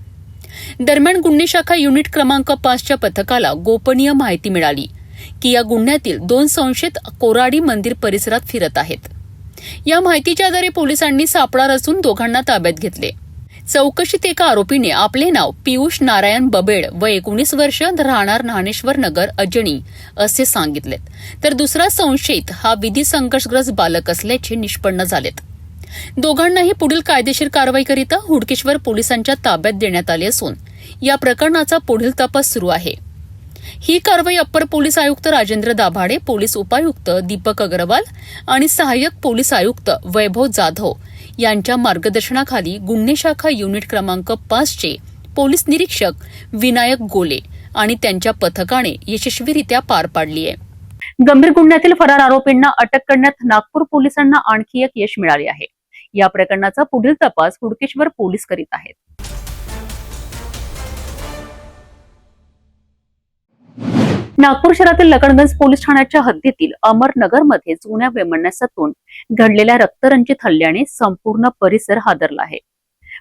दरम्यान गुन्हे शाखा युनिट क्रमांक 5च्या पथकाला गोपनीय माहिती मिळाली की या गुन्ह्यातील 2 संशयित कोराडी मंदिर परिसरात फिरत आहेत. या माहितीच्या आधारे पोलिसांनी सापळा रचून दोघांना ताब्यात घेतले. चौकशीत एका आरोपीने आपले नाव पियुष नारायण बबेड व 19 वर्ष राहणार न्हाणेश्वर नगर अजनी असे सांगितलेत, तर दुसरा संशयित हा विधी संघर्षग्रस्त बालक असल्याचे निष्पन्न झालेत. दोघांनाही पुढील कायदेशीर कारवाईकरिता हुडकेश्वर पोलिसांच्या ताब्यात देण्यात आले असून या प्रकरणाचा पुढील तपास सुरू आहे. ही कारवाई अप्पर पोलीस आयुक्त राजेंद्र दाभाडे, पोलीस उपायुक्त दीपक अग्रवाल आणि सहाय्यक पोलीस आयुक्त वैभव जाधव यांच्या मार्गदर्शनाखाली गुन्हे शाखा युनिट क्रमांक 5चे पोलीस निरीक्षक विनायक गोले आणि त्यांच्या पथकाने यशस्वीरित्या पार पाडली आहे. गंभीर गुन्ह्यातील फरार आरोपींना अटक करण्यात नागपूर पोलिसांना आणखी एक यश मिळाले आहे. या प्रकरणाचा पुढील तपास हुडकेश्वर पोलीस करीत आहेत. नागपूर शहरातील लकडगंज पोलीस ठाण्याच्या हद्दीतील अमरनगरमध्ये जुन्या वैमनस्यातून घडलेल्या रक्तरंजित हल्ल्याने संपूर्ण परिसर हादरला आहे.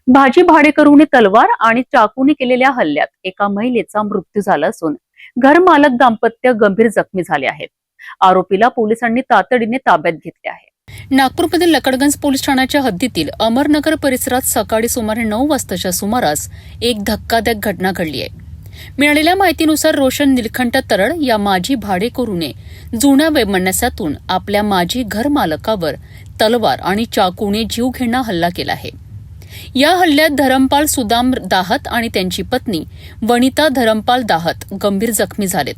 भाजी भाडेकरूने तलवार आणि चाकूने केलेल्या हल्ल्यात एका महिलेचा मृत्यू झाला असून घरमालक दाम्पत्य गंभीर जखमी झाले आहेत. आरोपीला पोलिसांनी तातडीने ताब्यात घेतले आहे. नागपूरमधील लकडगंज पोलीस ठाण्याच्या हद्दीतील अमरनगर परिसरात सकाळी सुमारे 9 वाजताच्या सुमारास एक धक्कादायक घटना घडली आहे. मिळालेल्या माहितीनुसार रोशन निलखंठ तरड या माजी भाडेकरूने जुन्या वैमनस्यातून आपल्या माजी घरमालकावर तलवार आणि चाकूने जीवघेणा हल्ला केला आहे. या हल्ल्यात धरमपाल सुदाम दाहत आणि त्यांची पत्नी वनिता धरमपाल दाहत गंभीर जखमी झालेत,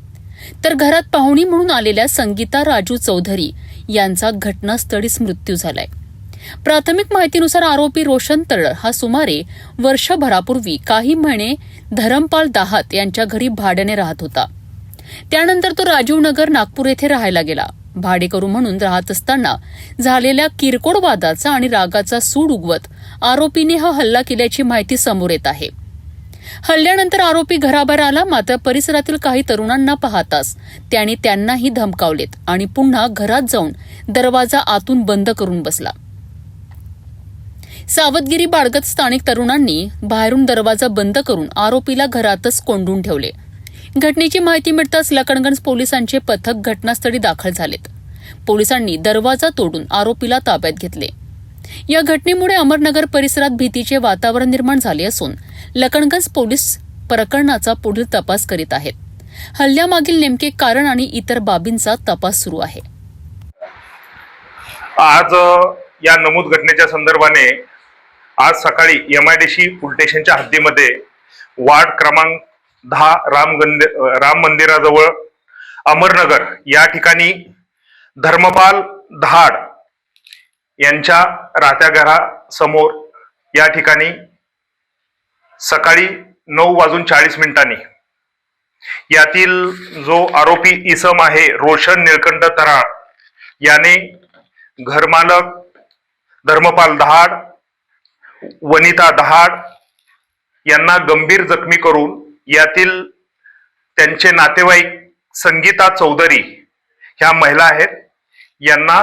तर घरात पाहुणी म्हणून आलेल्या संगीता राजू चौधरी यांचा घटनास्थळीच मृत्यू झालाय. प्राथमिक माहितीनुसार आरोपी रोशन तरड हा सुमारे वर्षभरापूर्वी काही महिने धरमपाल दाहत यांच्या घरी भाड्याने राहत होता. त्यानंतर तो राजीवनगर नागपूर येथे राहायला गेला. भाडेकरू म्हणून राहत असताना झालेल्या किरकोळ वादाचा आणि रागाचा सूड उगवत आरोपीने हा हल्ला केल्याची माहिती समोर येत आहे. हल्ल्यानंतर आरोपी घराबाहेर आला, मात्र परिसरातील काही तरुणांना पाहताच त्याने त्यांनाही धमकावलेत आणि पुन्हा घरात जाऊन दरवाजा आतून बंद करून बसला. सावधगिरी बाळगत स्थानिक तरुणांनी बाहेरून दरवाजा बंद करून आरोपीला घरातच कोंडून ठेवले. घटनेची माहिती मिळताच लकडगंज पोलिसांचे पथक घटनास्थळी दाखल झालेत. पोलिसांनी दरवाजा तोडून आरोपीला ताब्यात घेतले. या घटनेमुळे अमरनगर परिसरात भीतीचे वातावरण निर्माण झाले असून लकडगंज पोलीस प्रकरणाचा पुढील तपास करीत आहेत. हल्ल्यामागील नेमके कारण आणि इतर बाबींचा तपास सुरू आहे. आज या नमूद घटनेच्या संदर्भाने आज सकाळी MIDC पोलीस स्टेशनच्या हद्दीमध्ये वार्ड क्रमांक 10 राम मंदिराजवळ अमरनगर या ठिकाणी धर्मपाल दहाड यांच्या राहत्या घरासमोर या ठिकाणी सकाळी 9:40 यातील जो आरोपी इसम आहे रोशन निळकंठ तराळ याने घरमालक धर्मपाल दहाड, वनिता दहाड यांना गंभीर जखमी करून यातील त्यांचे नातेवाईक संगीता चौधरी ह्या महिला आहेत यांना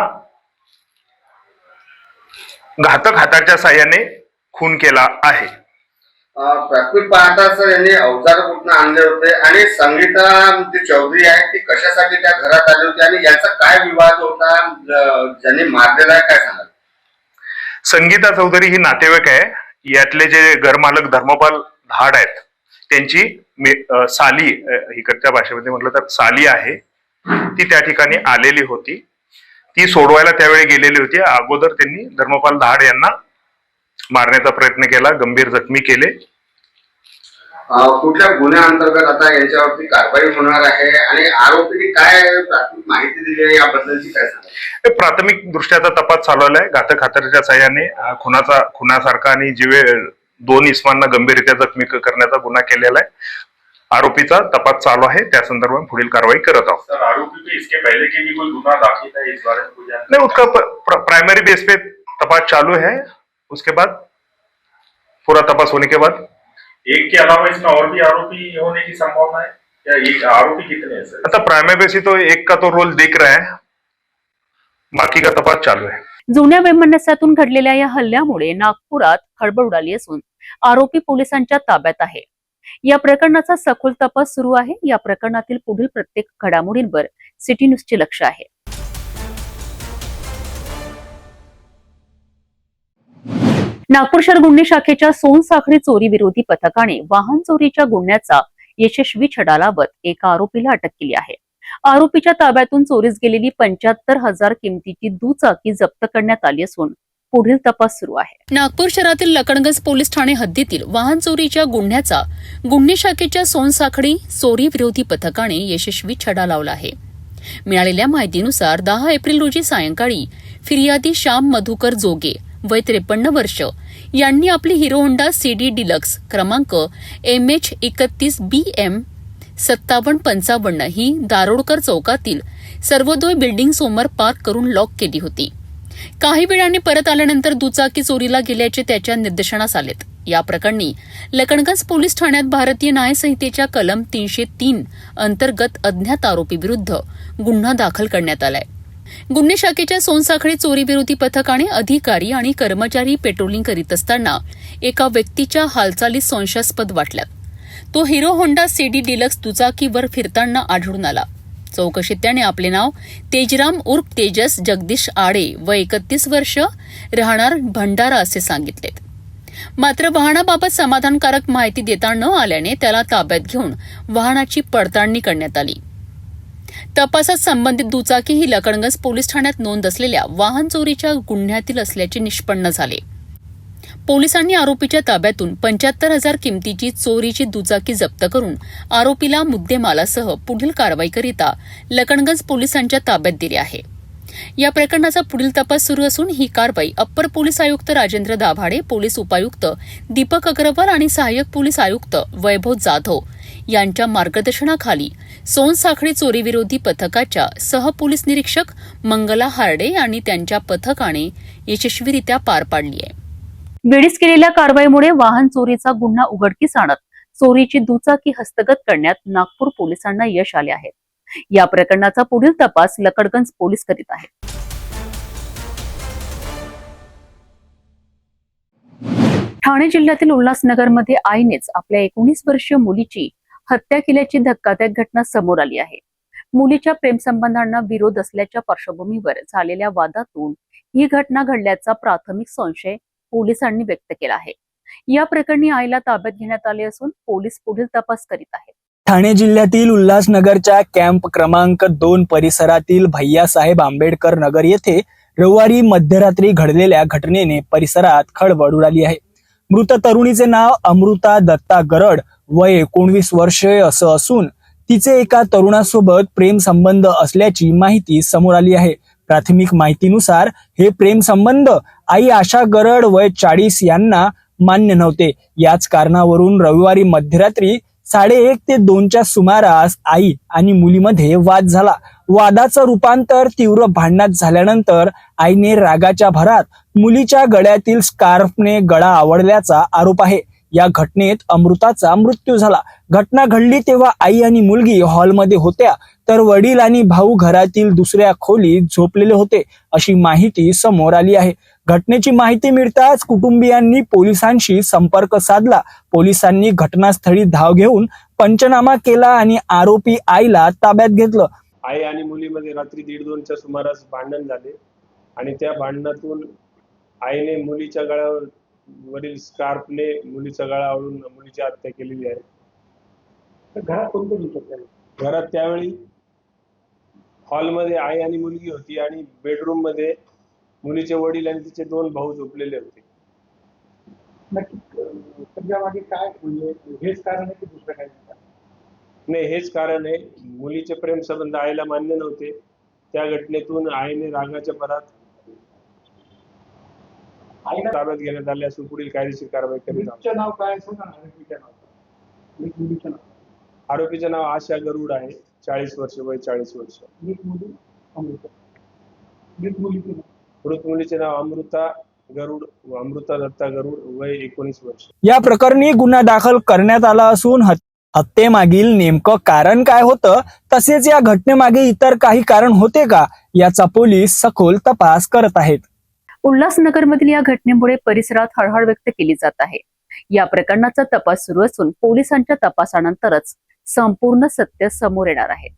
घातक हाताच्या साह्याने खून केला आहे. प्राथमिक पाहता सर यांनी अवजार कुठून आणले होते आणि संगीता जी चौधरी आहे ती कशासाठी त्या घरात आली होती आणि याचा काय विवाद होता, ज्यांनी मारलेला आहे काय सांगाल? संगीता चौधरी ही नातेवाईक आहे. यातले जे घरमालक धर्मपाल दहाड आहेत त्यांची साली, इकडच्या भाषेमध्ये म्हटलं तर साली आहे, ती त्या ठिकाणी आलेली होती. ती सोडवायला त्यावेळी गेलेली होती. अगोदर त्यांनी धर्मपाल दहाड यांना मारण्याचा प्रयत्न केला, गंभीर जखमी केले. कुठल्या गुन्ह्याअंतर्गत आता यांच्यावरती कारवाई होणार आहे आणि आरोपींनी काय प्राथमिक माहिती दिली आहे याबद्दलची काय सांगा? प्राथमिक दृष्ट्याचा तपास चालवला आहे. घातक हाताच्या साह्याने खुनासारखा आणि जीवे 2 इसमांना गंभीररित्या जखमी करण्याचा गुन्हा केलेला आहे. आरोपीचा तपास चालू आहे, त्या संदर्भात पुढील कारवाई करत आहोत. सर, आरोपी पे इसके पहले के भी कोई गुना दाखिल है इस बारे में कुछ नहीं, उसका प्राइमरी बेस पे तपास चालू है. उसके बाद पूरा तपास होने के बाद एक के अलावा इसमें और भी आरोपी होने की संभावना है या एक आरोपी कितने हैं सर? आता प्राइमरी बेस तो एक का तो रोल दिख रहा है, बाकी का तपास चालू है. जुन्या वैमनस्यातून घडलेल्या या हल्ल्यामुळे नागपुरात खळबळ उडाली असून आरोपी पोलिसांच्या ताब्यात आहे. या प्रकरणाचा सखोल तपास सुरू आहे. या प्रकरणातील पुढील प्रत्येक घडामोडींवर सिटी न्यूजचे लक्ष आहे. नागपूर शहर गुन्हे शाखेच्या सोनसाखळी चोरी विरोधी पथकाने वाहन चोरीच्या गुन्ह्याचा यशस्वी छडा लावत एका आरोपीला अटक केली आहे. आरोपीच्या ताब्यातून चोरीस गेलेली 75,000 किमतीची दुचाकी जप्त करण्यात आली असून पुढील तपास सुरू आहे. नागपूर शहरातील लखनगंज पोलीस ठाणे हद्दीतील वाहन चोरीच्या गुन्ह्याचा गुन्हे शाखेच्या सोनसाखळी चोरी विरोधी पथकाने यशस्वी छडा लावला आहे. मिळालेल्या माहितीनुसार 10 एप्रिल रोजी सायंकाळी फिर्यादी श्याम मधुकर जोगे वय 53 वर्ष यांनी आपली हिरो होंडा सीडी डिलक्स क्रमांक MH31BM 5755 ही दारोडकर चौकातील सर्वोदय बिल्डिंग समोर पार्क करून लॉक केली होती. काही वेळाने परत आल्यानंतर दुचाकी चोरीला गेल्याचे त्याच्या निदर्शनास आलेत. या प्रकरणी लखनगंज पोलीस ठाण्यात भारतीय न्यायसंहितेच्या कलम 303 अंतर्गत अज्ञात आरोपी विरुद्ध गुन्हा दाखल करण्यात आलाय. गुन्हे शाखेच्या सोनसाखळी चोरी विरोधी पथकाने अधिकारी आणि कर्मचारी पेट्रोलिंग करीत असताना एका व्यक्तीच्या हालचाली संशयास्पद वाटल्यात. तो हिरो होंडा सीडी डिलक्स दुचाकीवर फिरताना आढळून आला. चौकशीत त्याने आपले नाव तेजराम उर्फ तेजस जगदीश आडे व 31 वर्ष राहणार भंडारा असे सांगितलेत. मात्र वाहनाबाबत समाधानकारक माहिती देता न आल्याने त्याला ताब्यात घेऊन वाहनाची पडताळणी करण्यात आली. तपासात संबंधित दुचाकी ही लखनगंज पोलीस ठाण्यात नोंद असलेल्या वाहन चोरीच्या गुन्ह्यातील असल्याचे निष्पन्न झाले. पोलिसांनी आरोपीच्या ताब्यातून 75,000 किमतीची चोरीची दुचाकी जप्त करून आरोपीला मुद्देमालासह पुढील कारवाईकरिता लखनगंज पोलिसांच्या ताब्यात दिले आहे. या प्रकरणाचा पुढील तपास सुरू असून ही कारवाई अप्पर पोलीस आयुक्त राजेंद्र दाभाडे, पोलीस उपायुक्त दीपक अग्रवाल आणि सहाय्यक पोलीस आयुक्त वैभव जाधव यांच्या मार्गदर्शनाखाली सोनसाखळी चोरी विरोधी पथकाच्या सहपोलीस निरीक्षक मंगला हार्डे आणि त्यांच्या पथकाने यशस्वीरित्या पार पाडली आहे. वेळीच केलेल्या कारवाईमुळे वाहन चोरीचा गुन्हा उघडकीस आणत चोरीची दुचाकी हस्तगत करण्यात नागपूर पोलिसांना यश आले आहे. या प्रकरणाचा पुढील तपास लखनगंज पोलीस करीत आहेत. ठाणे जिल्ह्यातील उल्हासनगरमध्ये आईनेच आपल्या 19 वर्षीय मुलीची हत्या केल्याची धक्कादायक घटना समोर आली आहे. मुलीच्या प्रेमसंबंधांना विरोध असल्याच्या पार्श्वभूमीवर झालेल्या वादातून ही घटना घडल्याचा प्राथमिक संशय पोलिसांनी व्यक्त केला आहे. या प्रकरणी आईला ताब्यात घेण्यात आले असून पोलीस पुढील तपास करीत आहेत. ठाणे जिल्ह्यातील उल्हासनगरच्या कॅम्प क्रमांक 2 परिसरातील भैयासाहेब आंबेडकर नगर येथे रविवारी मध्यरात्री घडलेल्या घटनेने परिसरात खळबळ उडाली आहे. मृत तरुणीचे नाव अमृता दत्ता गरड वय 19 वर्षे असं असून तिचे एका तरुणासोबत प्रेम संबंध असल्याची माहिती समोर आली आहे. प्राथमिक माहितीनुसार हे प्रेम संबंध आई आशा गरड वय 40 यांना मान्य नव्हते. याच कारणावरून रविवारी मध्यरात्री 1:30 ते 2च्या सुमारास आई आणि मुलीमध्ये वाद झाला. वादाचं रूपांतर तीव्र भांडणात झाल्यानंतर आईने रागाच्या भरात मुलीच्या गळ्यातील स्कार्फने गळा आवळल्याचा आरोप आहे. या घटनेत अमृताचा मृत्यू झाला. घटना घडली तेव्हा आई आणि मुलगी हॉलमध्ये होत्या, तर वडील आणि भाऊ घरातील दुसऱ्या खोलीत झोपलेले होते, अशी माहिती समोर आली आहे. घटनेची माहिती मिळताच कुटुंबियांनी पोलिसांशी संपर्क साधला. पोलिसांनी घटनास्थळी धाव घेऊन पंचनामा केला आणि आरोपी आईला ताब्यात घेतलं. आई आणि मुलीमध्ये रात्री 1:30-2च्या सुमारास भांडण झाले आणि त्या भांडणातून आईने मुलीच्या गळ्यावर वरील स्कार्फने मुलीचा गळा आवळून मुलीची हत्या केलेली आहे. घरात कोणते होतं? घरात त्यावेळी हॉलमध्ये आई आणि मुलगी होती आणि बेडरूम मध्ये मुलीचे वडील आणि तिचे 2 भाऊ झोपलेले होते. नक्की त्याच्यामागे काय म्हणजे हेच कारण आहे की दुसरं काय? नाही, हेच कारण आहे. मुलीचे प्रेम संबंध आईला मान्य नव्हते. त्या घटनेतून आईने रागाच्या भरात आईला ताब्यात घेण्यात आले असून पुढील कायदेशीर कारवाई करीत आहोत. नाव काय सांगा ना, आरोपीचं नाव. मुलीचं नाव. आरोपीचे नाव आशा गरुड आहे, 40 वर्ष वय 40 वर्ष. मुली अमृता. मुलीचं नाव. मृत मुलीचे नाव अमृता गरुड, अमृता दत्ता गरुड, वय 19 वर्ष. या प्रकरणी गुन्हा दाखल करण्यात आला असून हत्येमागील नेमकं कारण काय होतं, तसेच या घटनेमागे इतर काही कारण होते का, याचा पोलीस सखोल तपास करत आहेत. उल्हासनगरमधील या घटनेमुळे परिसरात हळहळ व्यक्त केली जात आहे. या प्रकरणाचा तपास सुरू असून पोलिसांच्या तपासानंतरच संपूर्ण सत्य समोर येणार आहे.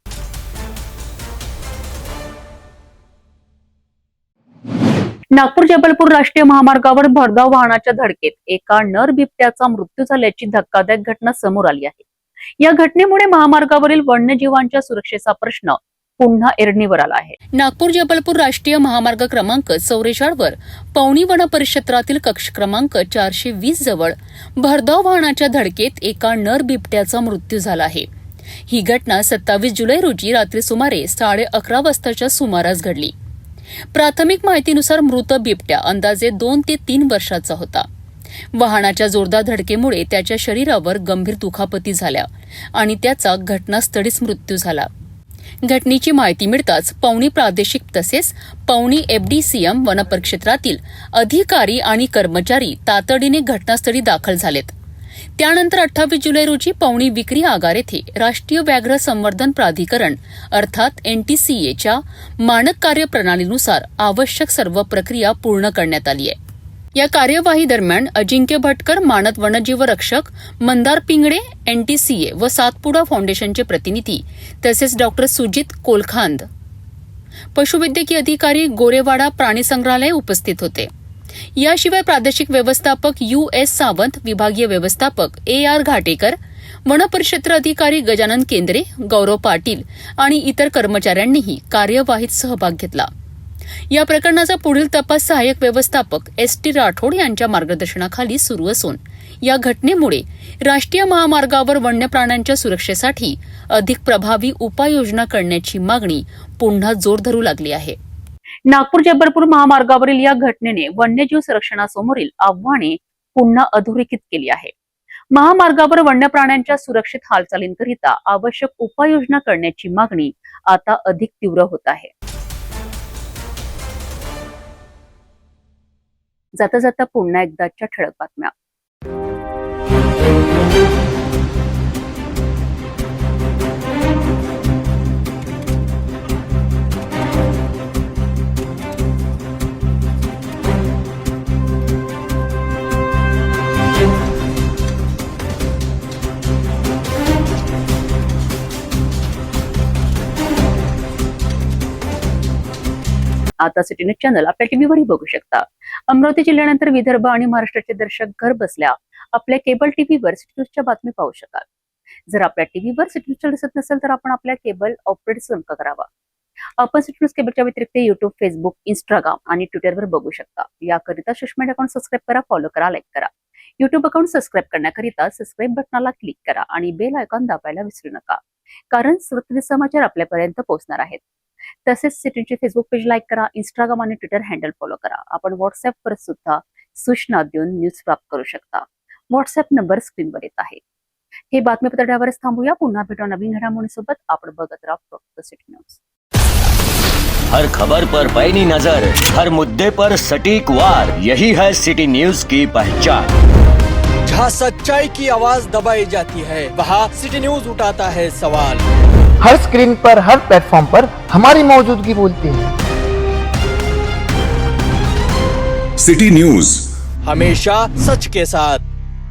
नागपूर जबलपूर राष्ट्रीय महामार्गावर भरधाव वाहनाच्या धडकेत एका नर बिबट्याचा मृत्यू झाल्याची धक्कादायक घटना समोर आली आहे. या घटनेमुळे महामार्गावरील वन्यजीवांच्या सुरक्षेचा प्रश्न पुन्हा ऐरणीवर आला आहे. नागपूर जबलपूर राष्ट्रीय महामार्ग क्रमांक 44 वर पवनी वन परिक्षेत्रातील कक्ष क्रमांक 420 जवळ भरधाव वाहनाच्या धडकेत एका नर बिबट्याचा मृत्यू झाला आहे. ही घटना 27 जुलै रोजी रात्री सुमारे 11:30 वाजताच्या सुमारास घडली. प्राथमिक माहितीनुसार मृत बिबट्या अंदाजे 2 ते 3 वर्षाचा होता. वाहनाच्या जोरदार धडकेमुळे त्याच्या शरीरावर गंभीर दुखापती झाल्या आणि त्याचा घटनास्थळीच मृत्यू झाला. घटनेची माहिती मिळताच पवनी प्रादेशिक तसेच पवनी FDCM वनपरिक्षेत्रातील अधिकारी आणि कर्मचारी तातडीने घटनास्थळी दाखल झालेत. त्यानंतर 28 जुलै रोजी पवनी विक्री आगार येथे राष्ट्रीय व्याघ्र संवर्धन प्राधिकरण अर्थात NTCAच्या मानक कार्यप्रणालीनुसार आवश्यक सर्व प्रक्रिया पूर्ण करण्यात आली आहे. या कार्यवाही दरम्यान अजिंक्य भटकर मानद वन्यजीव रक्षक, मंदार पिंगळे NTCA व सातपुडा फाउंडेशनचे प्रतिनिधी तसेच डॉक्टर सुजित कोलखांद, पशुवैद्यकीय अधिकारी, गोरेवाडा प्राणी संग्रहालय उपस्थित होते. याशिवाय प्रादेशिक व्यवस्थापक US सावंत, विभागीय व्यवस्थापक AR घाटेकर, वनपरिक्षेत्र अधिकारी गजानन केंद्रे, गौरव पाटील आणि इतर कर्मचाऱ्यांनीही कार्यवाहीत सहभाग घेतला. या प्रकरणाचा पुढील तपास सहाय्यक व्यवस्थापक ST राठोड यांच्या मार्गदर्शनाखाली सुरू असून या घटनेमुळे राष्ट्रीय महामार्गावर वन्य प्राण्यांच्या सुरक्षेसाठी अधिक प्रभावी उपाययोजना करण्याची मागणी पुन्हा जोर धरू लागली आहे. नागपूर जबलपूर महामार्गावरील या घटनेने वन्यजीव संरक्षणासमोरील आव्हाने पुन्हा अधोरेखित केली आहे. महामार्गावर वन्य प्राण्यांच्या सुरक्षित हालचालींकरिता आवश्यक उपाययोजना करण्याची मागणी आता अधिक तीव्र होत आहे. जाता जाता पुन्हा एकदाच्या ठळक बातम्या. आता सिटी न्यूज चॅनल आपल्या टीव्हीवरही बघू शकता. अमरावती जिल्ह्यानंतर विदर्भ आणि महाराष्ट्राचे दर्शक घर बसल्या आपल्या केबल टीव्हीवर सिटी न्यूजच्या बातमी पाहू शकाल. जर आपल्या टीव्हीवर सिटी न्यूज दिसत नसेल तर आपण आपल्या केबल ऑपरेटर संपर्क करावा. आपण सिटी न्यूज केबलच्या व्यतिरिक्त युट्यूब, फेसबुक, इंस्टाग्राम आणि ट्विटरवर बघू शकता. याकरिता सोशल मीडिया अकाउंट सबस्क्राईब करा, फॉलो करा, लाईक करा. युट्यूब अकाउंट सबस्क्राईब करण्याकरिता सबस्क्राईब बटनाला क्लिक करा आणि बेल आयकॉन दाबायला विसरू नका, कारण सत्य समाचार आपल्यापर्यंत पोहोचणार आहेत. तसेच सिटीचे फेसबुक पेज लाईक करा, इंस्टाग्राम आणि ट्विटर हँडल फॉलो करा. आपण व्हॉट्सअपवर सुद्धा सूचना देऊन न्यूज प्राप्त करू शकता. व्हॉट्सअप नंबर स्क्रीनवर येत आहे. हे बातमीपत्र यावरच थांबूया. पुन्हा भेटू नवीन घडामोडींसोबत. आपण बघत राहा फक्त सिटी न्यूज. हर खबर पर पैनी नजर, हर मुद्दे पर सटीक वार, यही है सिटी न्यूज की पहचान. जहाँ सच्चाई की आवाज दबाई जाती है, वहाँ सिटी न्यूज उठाता है सवाल. हर स्क्रीन पर, हर प्लेटफॉर्म पर हमारी मौजूदगी बोलती है. सिटी न्यूज हमेशा सच के साथ.